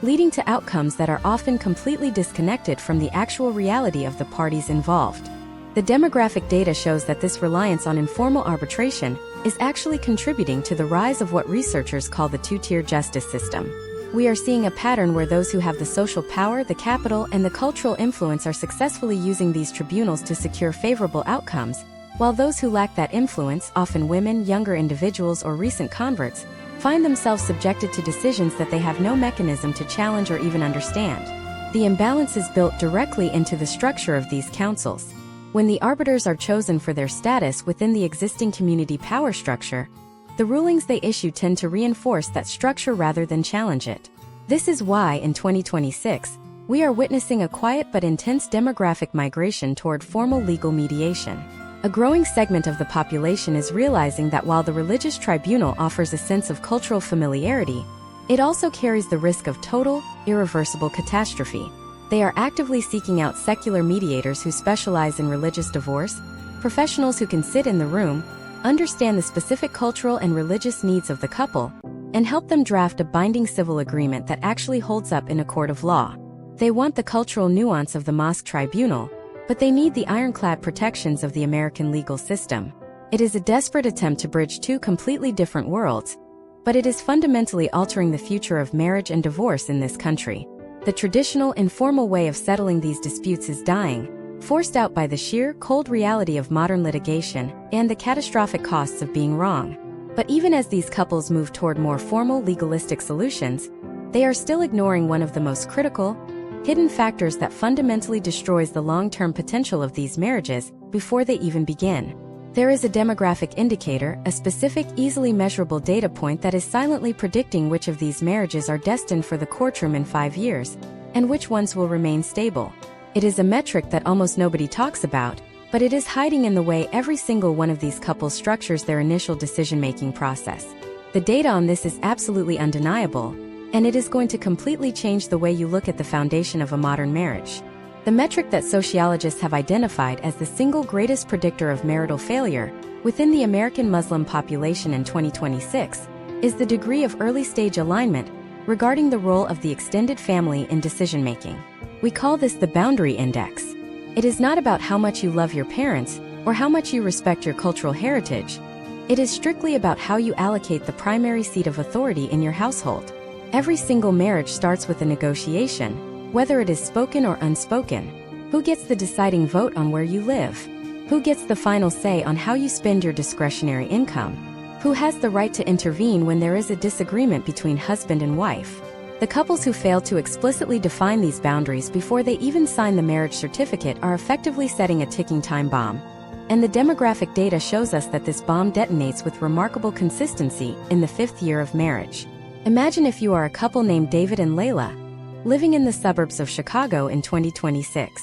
leading to outcomes that are often completely disconnected from the actual reality of the parties involved. The demographic data shows that this reliance on informal arbitration is actually contributing to the rise of what researchers call the two-tier justice system. We are seeing a pattern where those who have the social power, the capital, and the cultural influence are successfully using these tribunals to secure favorable outcomes, while those who lack that influence, often women, younger individuals, or recent converts, find themselves subjected to decisions that they have no mechanism to challenge or even understand. The imbalance is built directly into the structure of these councils. When the arbiters are chosen for their status within the existing community power structure, the rulings they issue tend to reinforce that structure rather than challenge it. This is why, in 2026, we are witnessing a quiet but intense demographic migration toward formal legal mediation. A growing segment of the population is realizing that while the religious tribunal offers a sense of cultural familiarity, it also carries the risk of total, irreversible catastrophe. They are actively seeking out secular mediators who specialize in religious divorce, professionals who can sit in the room, understand the specific cultural and religious needs of the couple, and help them draft a binding civil agreement that actually holds up in a court of law. They want the cultural nuance of the mosque tribunal, but they need the ironclad protections of the American legal system. It is a desperate attempt to bridge 2 completely different worlds, but it is fundamentally altering the future of marriage and divorce in this country. The traditional, informal way of settling these disputes is dying, forced out by the sheer, cold reality of modern litigation and the catastrophic costs of being wrong. But even as these couples move toward more formal, legalistic solutions, they are still ignoring one of the most critical, hidden factors that fundamentally destroys the long-term potential of these marriages before they even begin. There is a demographic indicator, a specific, easily measurable data point that is silently predicting which of these marriages are destined for the courtroom in 5 years, and which ones will remain stable. It is a metric that almost nobody talks about, but it is hiding in the way every single one of these couples structures their initial decision-making process. The data on this is absolutely undeniable, and it is going to completely change the way you look at the foundation of a modern marriage. The metric that sociologists have identified as the single greatest predictor of marital failure within the American Muslim population in 2026 is the degree of early-stage alignment regarding the role of the extended family in decision-making. We call this the boundary index. It is not about how much you love your parents or how much you respect your cultural heritage. It is strictly about how you allocate the primary seat of authority in your household. Every single marriage starts with a negotiation, whether it is spoken or unspoken. Who gets the deciding vote on where you live? Who gets the final say on how you spend your discretionary income? Who has the right to intervene when there is a disagreement between husband and wife? The couples who fail to explicitly define these boundaries before they even sign the marriage certificate are effectively setting a ticking time bomb. And the demographic data shows us that this bomb detonates with remarkable consistency in the 5th year of marriage. Imagine if you are a couple named David and Layla, living in the suburbs of Chicago in 2026.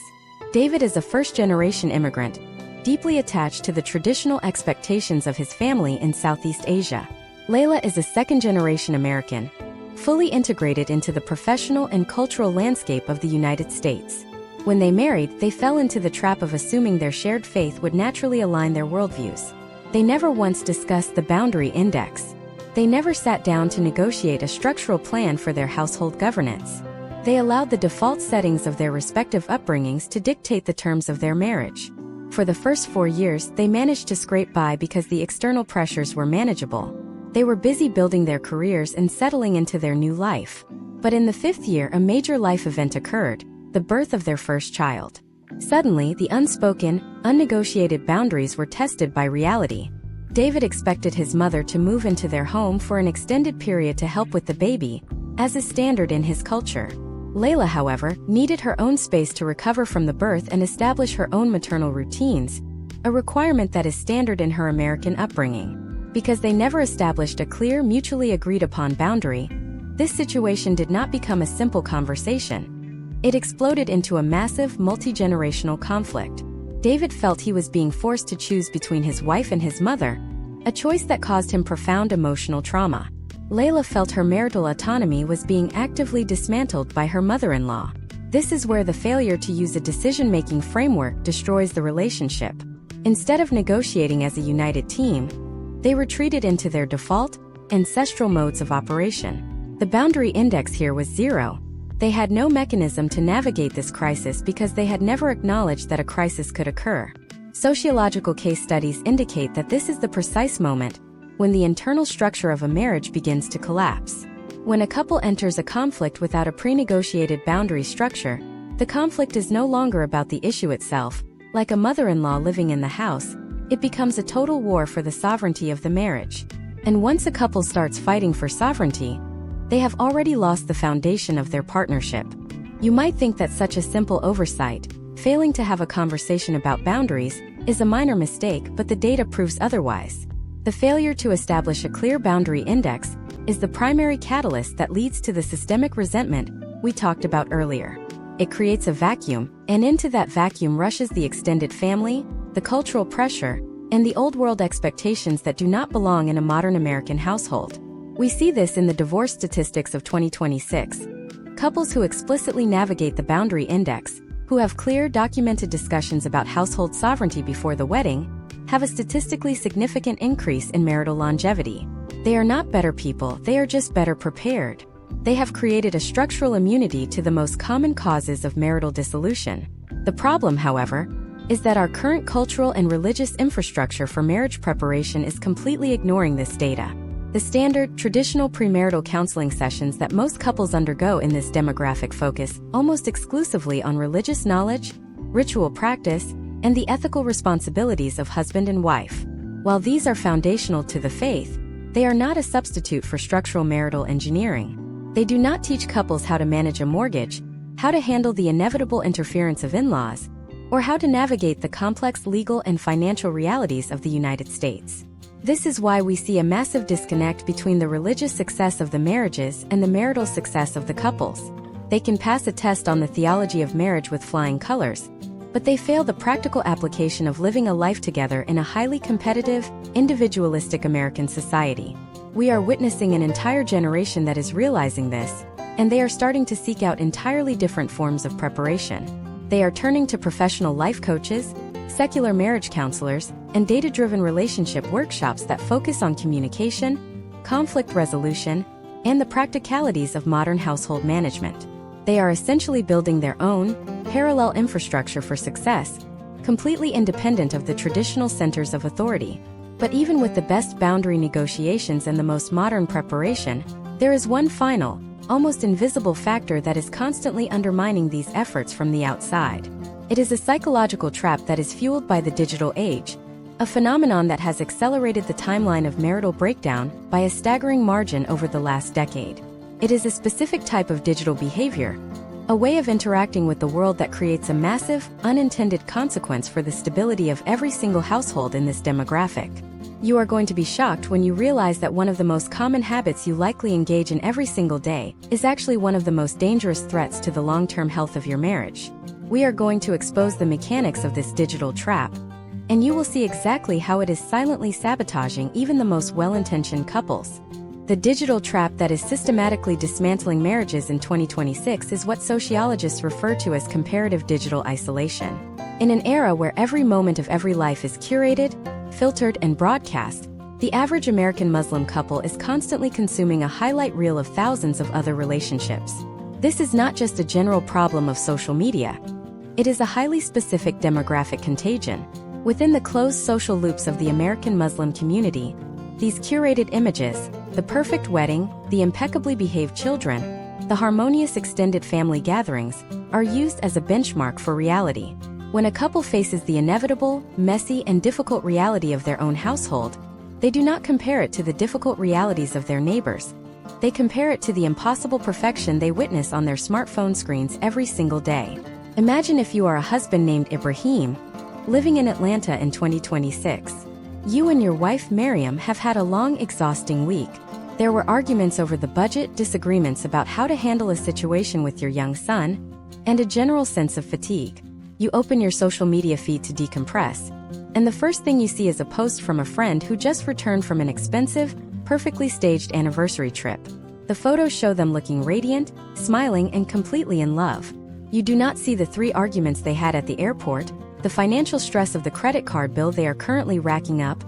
David is a first-generation immigrant, deeply attached to the traditional expectations of his family in Southeast Asia. Layla is a second-generation American, fully integrated into the professional and cultural landscape of the United States. When they married, they fell into the trap of assuming their shared faith would naturally align their worldviews. They never once discussed the boundary index. They never sat down to negotiate a structural plan for their household governance. They allowed the default settings of their respective upbringings to dictate the terms of their marriage. For the first 4 years, they managed to scrape by because the external pressures were manageable. They were busy building their careers and settling into their new life. But in the 5th year, a major life event occurred: the birth of their first child. Suddenly, the unspoken, unnegotiated boundaries were tested by reality. David expected his mother to move into their home for an extended period to help with the baby, as is standard in his culture. Layla, however, needed her own space to recover from the birth and establish her own maternal routines, a requirement that is standard in her American upbringing. Because they never established a clear, mutually agreed-upon boundary, this situation did not become a simple conversation. It exploded into a massive, multi-generational conflict. David felt he was being forced to choose between his wife and his mother, a choice that caused him profound emotional trauma. Layla felt her marital autonomy was being actively dismantled by her mother-in-law. This is where the failure to use a decision-making framework destroys the relationship. Instead of negotiating as a united team, they retreated into their default, ancestral modes of operation. The boundary index here was 0. They had no mechanism to navigate this crisis because they had never acknowledged that a crisis could occur. Sociological case studies indicate that this is the precise moment when the internal structure of a marriage begins to collapse. When a couple enters a conflict without a pre-negotiated boundary structure, the conflict is no longer about the issue itself. Like a mother-in-law living in the house, it becomes a total war for the sovereignty of the marriage. And once a couple starts fighting for sovereignty, they have already lost the foundation of their partnership. You might think that such a simple oversight, failing to have a conversation about boundaries, is a minor mistake, but the data proves otherwise. The failure to establish a clear boundary index is the primary catalyst that leads to the systemic resentment we talked about earlier. It creates a vacuum, and into that vacuum rushes the extended family, the cultural pressure, and the old-world expectations that do not belong in a modern American household. We see this in the divorce statistics of 2026. Couples who explicitly navigate the boundary index, who have clear, documented discussions about household sovereignty before the wedding, have a statistically significant increase in marital longevity. They are not better people, they are just better prepared. They have created a structural immunity to the most common causes of marital dissolution. The problem, however, is that our current cultural and religious infrastructure for marriage preparation is completely ignoring this data. The standard, traditional premarital counseling sessions that most couples undergo in this demographic focus almost exclusively on religious knowledge, ritual practice, and the ethical responsibilities of husband and wife. While these are foundational to the faith, they are not a substitute for structural marital engineering. They do not teach couples how to manage a mortgage, how to handle the inevitable interference of in-laws, or how to navigate the complex legal and financial realities of the United States. This is why we see a massive disconnect between the religious success of the marriages and the marital success of the couples. They can pass a test on the theology of marriage with flying colors, but they fail the practical application of living a life together in a highly competitive, individualistic American society. We are witnessing an entire generation that is realizing this, and they are starting to seek out entirely different forms of preparation. They are turning to professional life coaches, secular marriage counselors, and data-driven relationship workshops that focus on communication, conflict resolution, and the practicalities of modern household management. They are essentially building their own, parallel infrastructure for success, completely independent of the traditional centers of authority. But even with the best boundary negotiations and the most modern preparation, there is one final, almost invisible factor that is constantly undermining these efforts from the outside. It is a psychological trap that is fueled by the digital age, a phenomenon that has accelerated the timeline of marital breakdown by a staggering margin over the last decade. It is a specific type of digital behavior, a way of interacting with the world that creates a massive, unintended consequence for the stability of every single household in this demographic. You are going to be shocked when you realize that one of the most common habits you likely engage in every single day is actually one of the most dangerous threats to the long-term health of your marriage. We are going to expose the mechanics of this digital trap, and you will see exactly how it is silently sabotaging even the most well-intentioned couples. The digital trap that is systematically dismantling marriages in 2026 is what sociologists refer to as comparative digital isolation. In an era where every moment of every life is curated, filtered, and broadcast, the average American Muslim couple is constantly consuming a highlight reel of thousands of other relationships. This is not just a general problem of social media. It is a highly specific demographic contagion. Within the closed social loops of the American Muslim community, these curated images, the perfect wedding, the impeccably behaved children, the harmonious extended family gatherings, are used as a benchmark for reality. When a couple faces the inevitable, messy, and difficult reality of their own household, they do not compare it to the difficult realities of their neighbors. They compare it to the impossible perfection they witness on their smartphone screens every single day. Imagine if you are a husband named Ibrahim, living in Atlanta in 2026. You and your wife Miriam have had a long, exhausting week. There were arguments over the budget, disagreements about how to handle a situation with your young son, and a general sense of fatigue. You open your social media feed to decompress, and the first thing you see is a post from a friend who just returned from an expensive, perfectly staged anniversary trip. The photos show them looking radiant, smiling, and completely in love. You do not see the 3 arguments they had at the airport, the financial stress of the credit card bill they are currently racking up,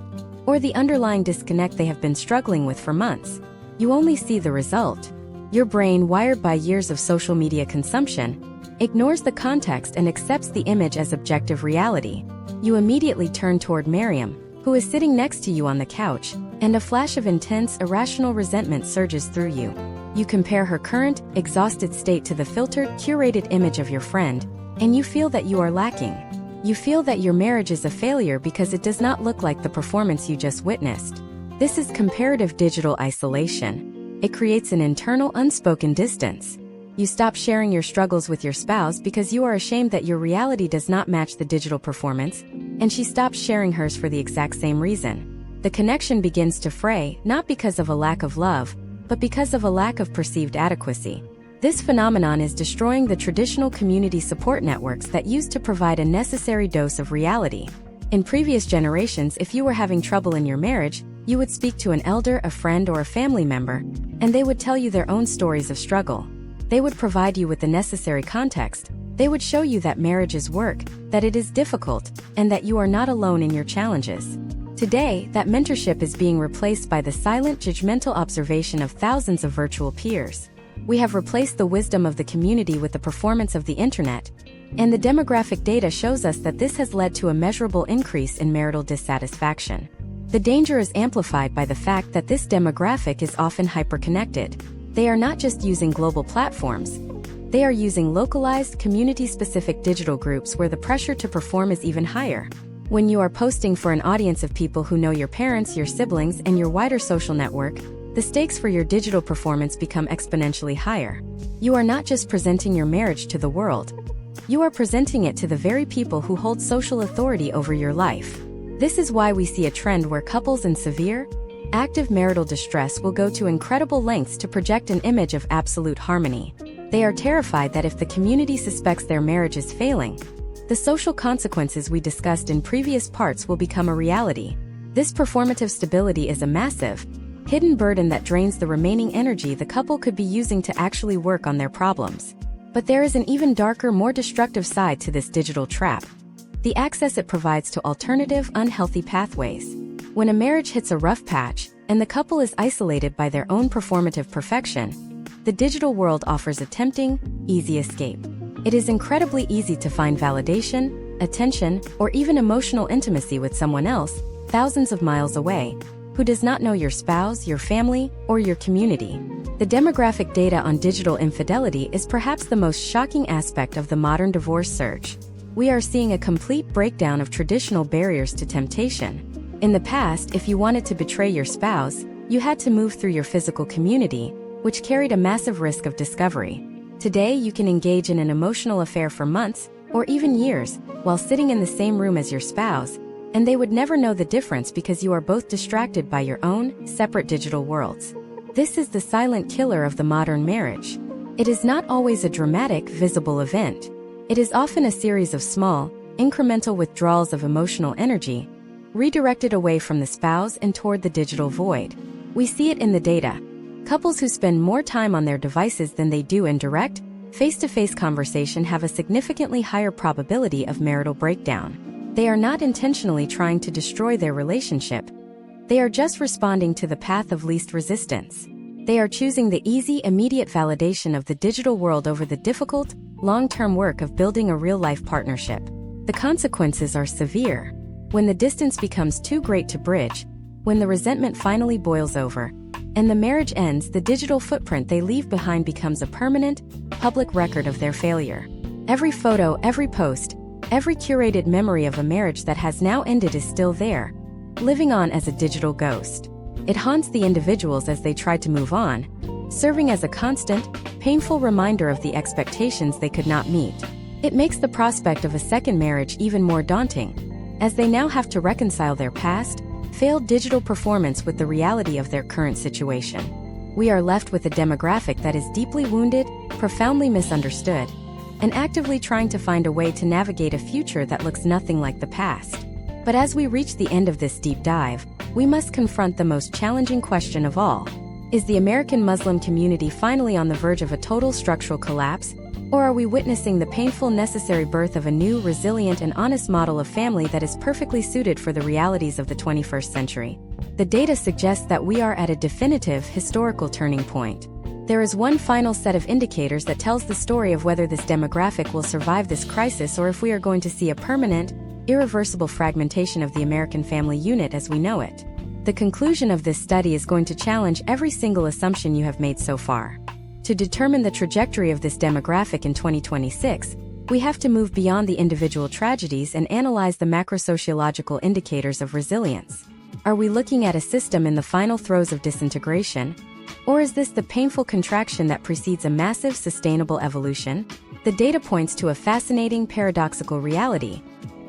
or the underlying disconnect they have been struggling with for months. You only see the result. Your brain, wired by years of social media consumption, ignores the context and accepts the image as objective reality. You immediately turn toward Miriam, who is sitting next to you on the couch, and a flash of intense, irrational resentment surges through you. You compare her current, exhausted state to the filtered, curated image of your friend, and you feel that you are lacking. You feel that your marriage is a failure because it does not look like the performance you just witnessed. This is comparative digital isolation. It creates an internal, unspoken distance. You stop sharing your struggles with your spouse because you are ashamed that your reality does not match the digital performance, and she stops sharing hers for the exact same reason. The connection begins to fray, not because of a lack of love, but because of a lack of perceived adequacy. This phenomenon is destroying the traditional community support networks that used to provide a necessary dose of reality. In previous generations, if you were having trouble in your marriage, you would speak to an elder, a friend, or a family member, and they would tell you their own stories of struggle. They would provide you with the necessary context. They would show you that marriage is work, that it is difficult, and that you are not alone in your challenges. Today, that mentorship is being replaced by the silent, judgmental observation of thousands of virtual peers. We have replaced the wisdom of the community with the performance of the internet, and the demographic data shows us that this has led to a measurable increase in marital dissatisfaction. The danger is amplified by the fact that this demographic is often hyperconnected. They are not just using global platforms. They are using localized, community-specific digital groups where the pressure to perform is even higher. When you are posting for an audience of people who know your parents, your siblings, and your wider social network, the stakes for your digital performance become exponentially higher. You are not just presenting your marriage to the world. You are presenting it to the very people who hold social authority over your life. This is why we see a trend where couples in severe, active marital distress will go to incredible lengths to project an image of absolute harmony. They are terrified that if the community suspects their marriage is failing, the social consequences we discussed in previous parts will become a reality. This performative stability is a massive, hidden burden that drains the remaining energy the couple could be using to actually work on their problems. But there is an even darker, more destructive side to this digital trap: the access it provides to alternative, unhealthy pathways. When a marriage hits a rough patch, and the couple is isolated by their own performative perfection, the digital world offers a tempting, easy escape. It is incredibly easy to find validation, attention, or even emotional intimacy with someone else, thousands of miles away, who does not know your spouse, your family, or your community. The demographic data on digital infidelity is perhaps the most shocking aspect of the modern divorce surge. We are seeing a complete breakdown of traditional barriers to temptation. In the past, if you wanted to betray your spouse, you had to move through your physical community, which carried a massive risk of discovery. Today, you can engage in an emotional affair for months, or even years, while sitting in the same room as your spouse, and they would never know the difference because you are both distracted by your own, separate digital worlds. This is the silent killer of the modern marriage. It is not always a dramatic, visible event. It is often a series of small, incremental withdrawals of emotional energy, redirected away from the spouse and toward the digital void. We see it in the data. Couples who spend more time on their devices than they do in direct, face-to-face conversation have a significantly higher probability of marital breakdown. They are not intentionally trying to destroy their relationship. They are just responding to the path of least resistance. They are choosing the easy, immediate validation of the digital world over the difficult, long-term work of building a real-life partnership. The consequences are severe. When the distance becomes too great to bridge, when the resentment finally boils over, and the marriage ends, the digital footprint they leave behind becomes a permanent, public record of their failure. Every photo, every post, every curated memory of a marriage that has now ended is still there, living on as a digital ghost. It haunts the individuals as they try to move on, serving as a constant, painful reminder of the expectations they could not meet. It makes the prospect of a second marriage even more daunting, as they now have to reconcile their past, failed digital performance with the reality of their current situation. We are left with a demographic that is deeply wounded, profoundly misunderstood, and actively trying to find a way to navigate a future that looks nothing like the past. But as we reach the end of this deep dive, we must confront the most challenging question of all. Is the American Muslim community finally on the verge of a total structural collapse? Or are we witnessing the painful, necessary birth of a new, resilient, and honest model of family that is perfectly suited for the realities of the 21st century? The data suggests that we are at a definitive, historical turning point. There is one final set of indicators that tells the story of whether this demographic will survive this crisis or if we are going to see a permanent, irreversible fragmentation of the American family unit as we know it. The conclusion of this study is going to challenge every single assumption you have made so far. To determine the trajectory of this demographic in 2026, we have to move beyond the individual tragedies and analyze the macro-sociological indicators of resilience. Are we looking at a system in the final throes of disintegration? Or is this the painful contraction that precedes a massive, sustainable evolution? The data points to a fascinating, paradoxical reality.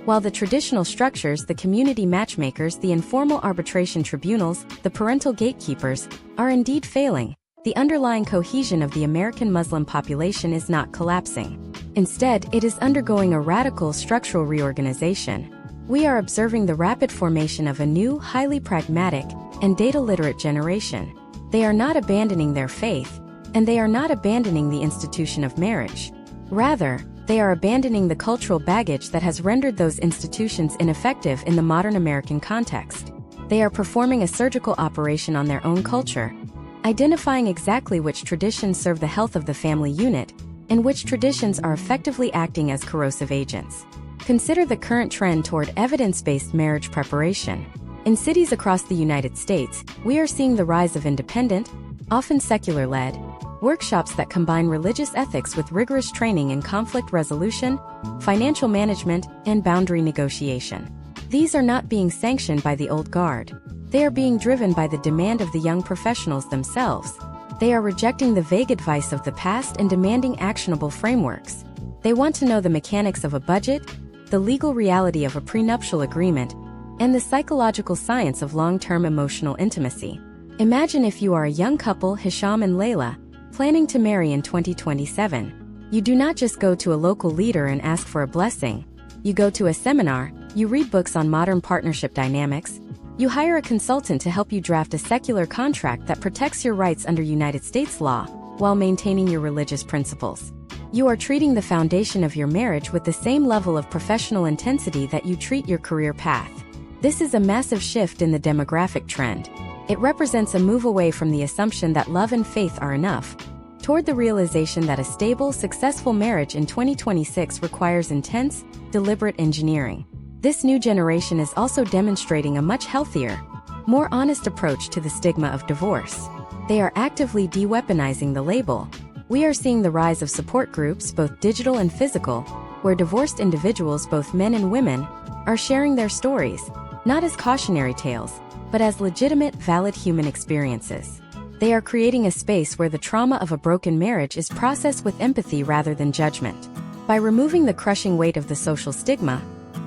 While the traditional structures, the community matchmakers, the informal arbitration tribunals, the parental gatekeepers, are indeed failing, the underlying cohesion of the American Muslim population is not collapsing. Instead, it is undergoing a radical structural reorganization. We are observing the rapid formation of a new, highly pragmatic, and data-literate generation. They are not abandoning their faith, and they are not abandoning the institution of marriage. Rather, they are abandoning the cultural baggage that has rendered those institutions ineffective in the modern American context. They are performing a surgical operation on their own culture, identifying exactly which traditions serve the health of the family unit, and which traditions are effectively acting as corrosive agents. Consider the current trend toward evidence-based marriage preparation. In cities across the United States, we are seeing the rise of independent, often secular-led, workshops that combine religious ethics with rigorous training in conflict resolution, financial management, and boundary negotiation. These are not being sanctioned by the old guard. They are being driven by the demand of the young professionals themselves. They are rejecting the vague advice of the past and demanding actionable frameworks. They want to know the mechanics of a budget, the legal reality of a prenuptial agreement, and the psychological science of long-term emotional intimacy. Imagine if you are a young couple, Hisham and Layla, planning to marry in 2027. You do not just go to a local leader and ask for a blessing. You go to a seminar, you read books on modern partnership dynamics, You hire a consultant to help you draft a secular contract that protects your rights under United States law, while maintaining your religious principles. You are treating the foundation of your marriage with the same level of professional intensity that you treat your career path. This is a massive shift in the demographic trend. It represents a move away from the assumption that love and faith are enough, toward the realization that a stable, successful marriage in 2026 requires intense, deliberate engineering. This new generation is also demonstrating a much healthier, more honest approach to the stigma of divorce. They are actively de-weaponizing the label. We are seeing the rise of support groups, both digital and physical, where divorced individuals, both men and women, are sharing their stories, not as cautionary tales, but as legitimate, valid human experiences. They are creating a space where the trauma of a broken marriage is processed with empathy rather than judgment. By removing the crushing weight of the social stigma,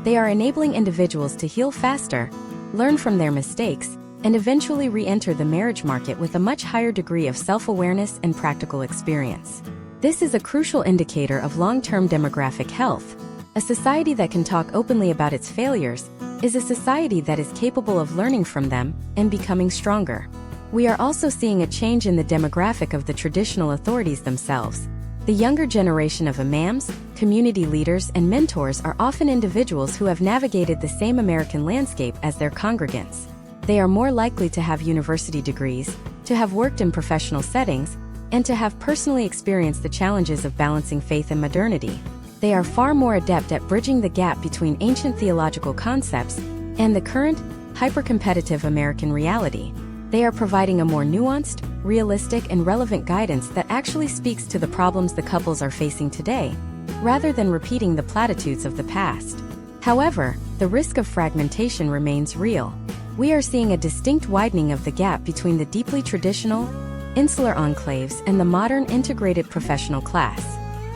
they are enabling individuals to heal faster, learn from their mistakes, and eventually re-enter the marriage market with a much higher degree of self-awareness and practical experience. This is a crucial indicator of long-term demographic health. A society that can talk openly about its failures is a society that is capable of learning from them and becoming stronger. We are also seeing a change in the demographic of the traditional authorities themselves. The younger generation of imams, community leaders, and mentors are often individuals who have navigated the same American landscape as their congregants. They are more likely to have university degrees, to have worked in professional settings, and to have personally experienced the challenges of balancing faith and modernity. They are far more adept at bridging the gap between ancient theological concepts and the current, hyper-competitive American reality. They are providing a more nuanced, realistic, and relevant guidance that actually speaks to the problems the couples are facing today, rather than repeating the platitudes of the past. However, the risk of fragmentation remains real. We are seeing a distinct widening of the gap between the deeply traditional, insular enclaves and the modern integrated professional class.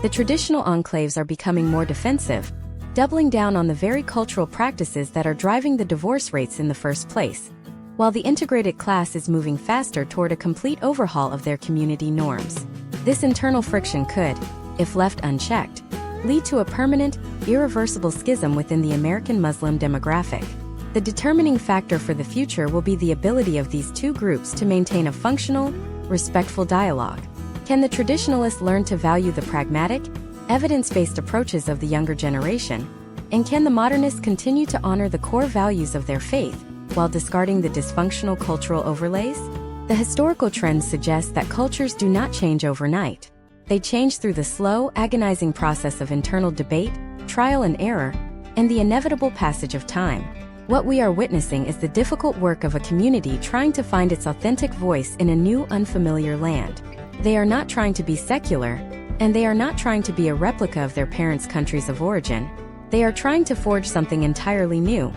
The traditional enclaves are becoming more defensive, doubling down on the very cultural practices that are driving the divorce rates in the first place, while the integrated class is moving faster toward a complete overhaul of their community norms. This internal friction could, if left unchecked, lead to a permanent, irreversible schism within the American Muslim demographic. The determining factor for the future will be the ability of these two groups to maintain a functional, respectful dialogue. Can the traditionalists learn to value the pragmatic, evidence-based approaches of the younger generation? And can the modernists continue to honor the core values of their faith, while discarding the dysfunctional cultural overlays? The historical trends suggest that cultures do not change overnight. They change through the slow, agonizing process of internal debate, trial and error, and the inevitable passage of time. What we are witnessing is the difficult work of a community trying to find its authentic voice in a new, unfamiliar land. They are not trying to be secular, and they are not trying to be a replica of their parents' countries of origin. They are trying to forge something entirely new.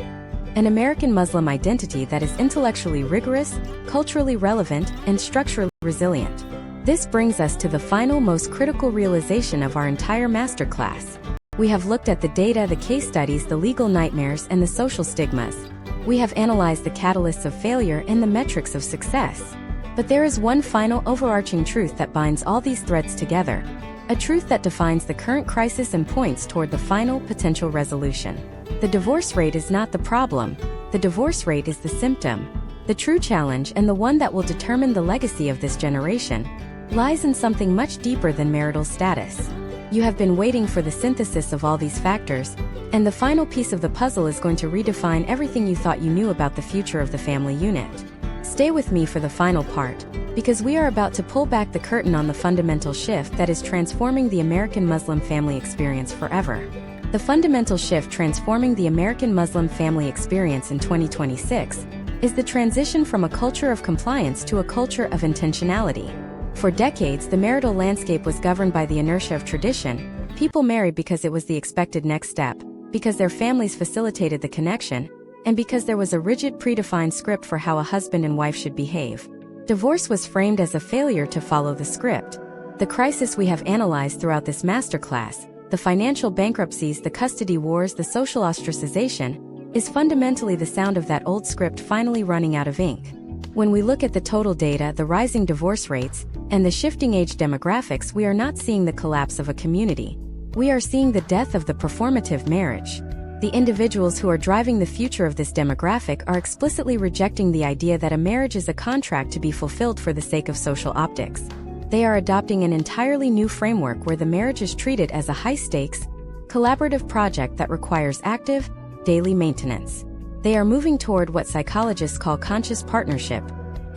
An American Muslim identity that is intellectually rigorous, culturally relevant, and structurally resilient. This brings us to the final, most critical realization of our entire masterclass. We have looked at the data, the case studies, the legal nightmares, and the social stigmas. We have analyzed the catalysts of failure and the metrics of success. But there is one final overarching truth that binds all these threads together. A truth that defines the current crisis and points toward the final potential resolution. The divorce rate is not the problem. The divorce rate is the symptom. The true challenge, and the one that will determine the legacy of this generation, lies in something much deeper than marital status. You have been waiting for the synthesis of all these factors, and the final piece of the puzzle is going to redefine everything you thought you knew about the future of the family unit. Stay with me for the final part, because we are about to pull back the curtain on the fundamental shift that is transforming the American Muslim family experience forever. The fundamental shift transforming the American Muslim family experience in 2026 is the transition from a culture of compliance to a culture of intentionality. For decades, the marital landscape was governed by the inertia of tradition. People married because it was the expected next step, because their families facilitated the connection, and because there was a rigid predefined script for how a husband and wife should behave. Divorce was framed as a failure to follow the script. The crisis we have analyzed throughout this masterclass, the financial bankruptcies, the custody wars, the social ostracization, is fundamentally the sound of that old script finally running out of ink. When we look at the total data, the rising divorce rates, and the shifting age demographics, we are not seeing the collapse of a community. We are seeing the death of the performative marriage. The individuals who are driving the future of this demographic are explicitly rejecting the idea that a marriage is a contract to be fulfilled for the sake of social optics. They are adopting an entirely new framework where the marriage is treated as a high-stakes, collaborative project that requires active, daily maintenance. They are moving toward what psychologists call conscious partnership,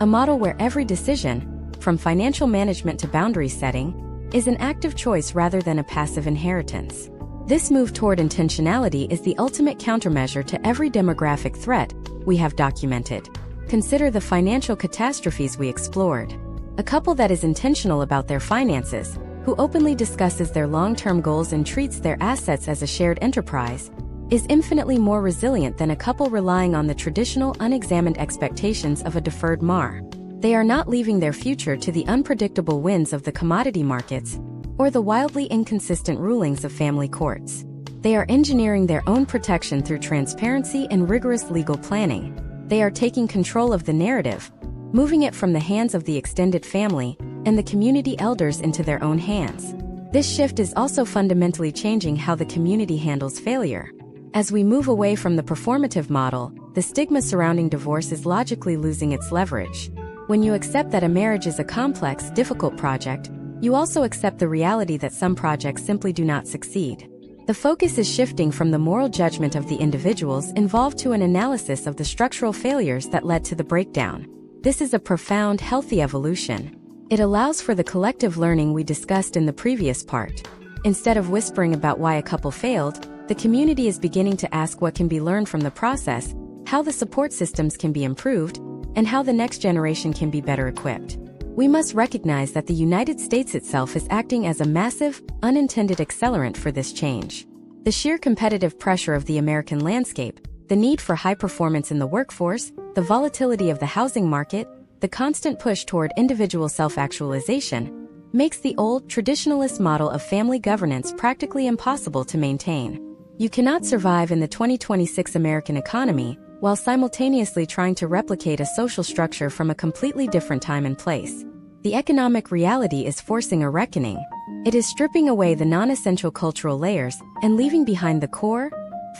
a model where every decision, from financial management to boundary setting, is an active choice rather than a passive inheritance. This move toward intentionality is the ultimate countermeasure to every demographic threat we have documented. Consider the financial catastrophes we explored. A couple that is intentional about their finances, who openly discusses their long-term goals and treats their assets as a shared enterprise, is infinitely more resilient than a couple relying on the traditional unexamined expectations of a deferred MAR. They are not leaving their future to the unpredictable winds of the commodity markets or the wildly inconsistent rulings of family courts. They are engineering their own protection through transparency and rigorous legal planning. They are taking control of the narrative, moving it from the hands of the extended family and the community elders into their own hands. This shift is also fundamentally changing how the community handles failure. As we move away from the performative model, the stigma surrounding divorce is logically losing its leverage. When you accept that a marriage is a complex, difficult project, you also accept the reality that some projects simply do not succeed. The focus is shifting from the moral judgment of the individuals involved to an analysis of the structural failures that led to the breakdown. This is a profound, healthy evolution. It allows for the collective learning we discussed in the previous part. Instead of whispering about why a couple failed, the community is beginning to ask what can be learned from the process, how the support systems can be improved, and how the next generation can be better equipped. We must recognize that the United States itself is acting as a massive, unintended accelerant for this change. The sheer competitive pressure of the American landscape, the need for high performance in the workforce, the volatility of the housing market, the constant push toward individual self-actualization, makes the old, traditionalist model of family governance practically impossible to maintain. You cannot survive in the 2026 American economy while simultaneously trying to replicate a social structure from a completely different time and place. The economic reality is forcing a reckoning. It is stripping away the non-essential cultural layers and leaving behind the core,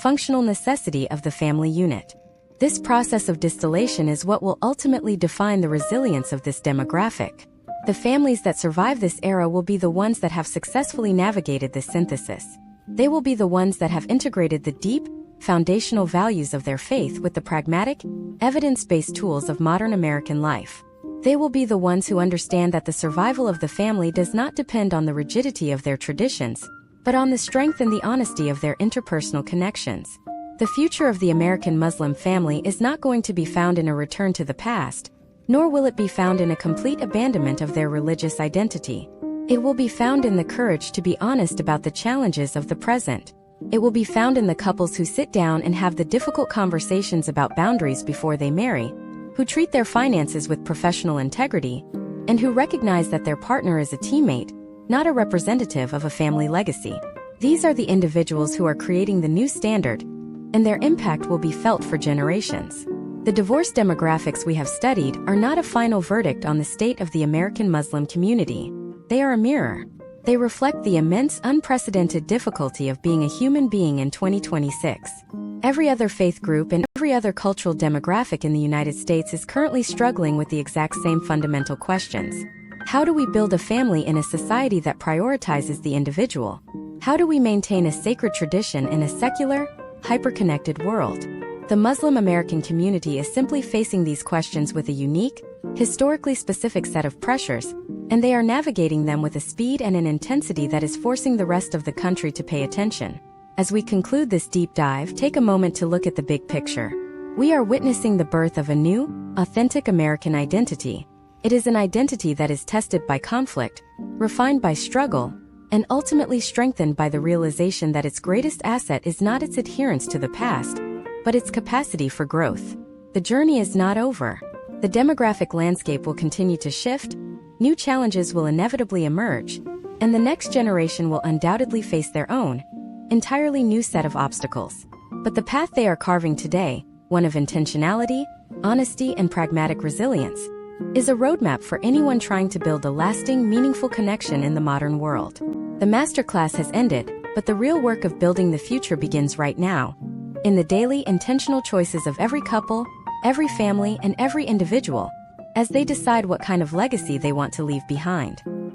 functional necessity of the family unit. This process of distillation is what will ultimately define the resilience of this demographic. The families that survive this era will be the ones that have successfully navigated this synthesis. They will be the ones that have integrated the deep, foundational values of their faith with the pragmatic, evidence-based tools of modern American life. They will be the ones who understand that the survival of the family does not depend on the rigidity of their traditions, but on the strength and the honesty of their interpersonal connections. The future of the American Muslim family is not going to be found in a return to the past, nor will it be found in a complete abandonment of their religious identity. It will be found in the courage to be honest about the challenges of the present. It will be found in the couples who sit down and have the difficult conversations about boundaries before they marry, who treat their finances with professional integrity, and who recognize that their partner is a teammate, not a representative of a family legacy. These are the individuals who are creating the new standard, and their impact will be felt for generations. The divorce demographics we have studied are not a final verdict on the state of the American Muslim community. They are a mirror. They reflect the immense, unprecedented difficulty of being a human being in 2026. Every other faith group and every other cultural demographic in the United States is currently struggling with the exact same fundamental questions. How do we build a family in a society that prioritizes the individual? How do we maintain a sacred tradition in a secular, hyper-connected world? The Muslim American community is simply facing these questions with a unique, historically specific set of pressures, and they are navigating them with a speed and an intensity that is forcing the rest of the country to pay attention. As we conclude this deep dive, take a moment to look at the big picture. We are witnessing the birth of a new, authentic American identity. It is an identity that is tested by conflict, refined by struggle, and ultimately strengthened by the realization that its greatest asset is not its adherence to the past, but its capacity for growth. The journey is not over. The demographic landscape will continue to shift, new challenges will inevitably emerge, and the next generation will undoubtedly face their own, entirely new set of obstacles. But the path they are carving today, one of intentionality, honesty, and pragmatic resilience, is a roadmap for anyone trying to build a lasting, meaningful connection in the modern world. The masterclass has ended, but the real work of building the future begins right now. in the daily intentional choices of every couple, every family, and every individual, as they decide what kind of legacy they want to leave behind.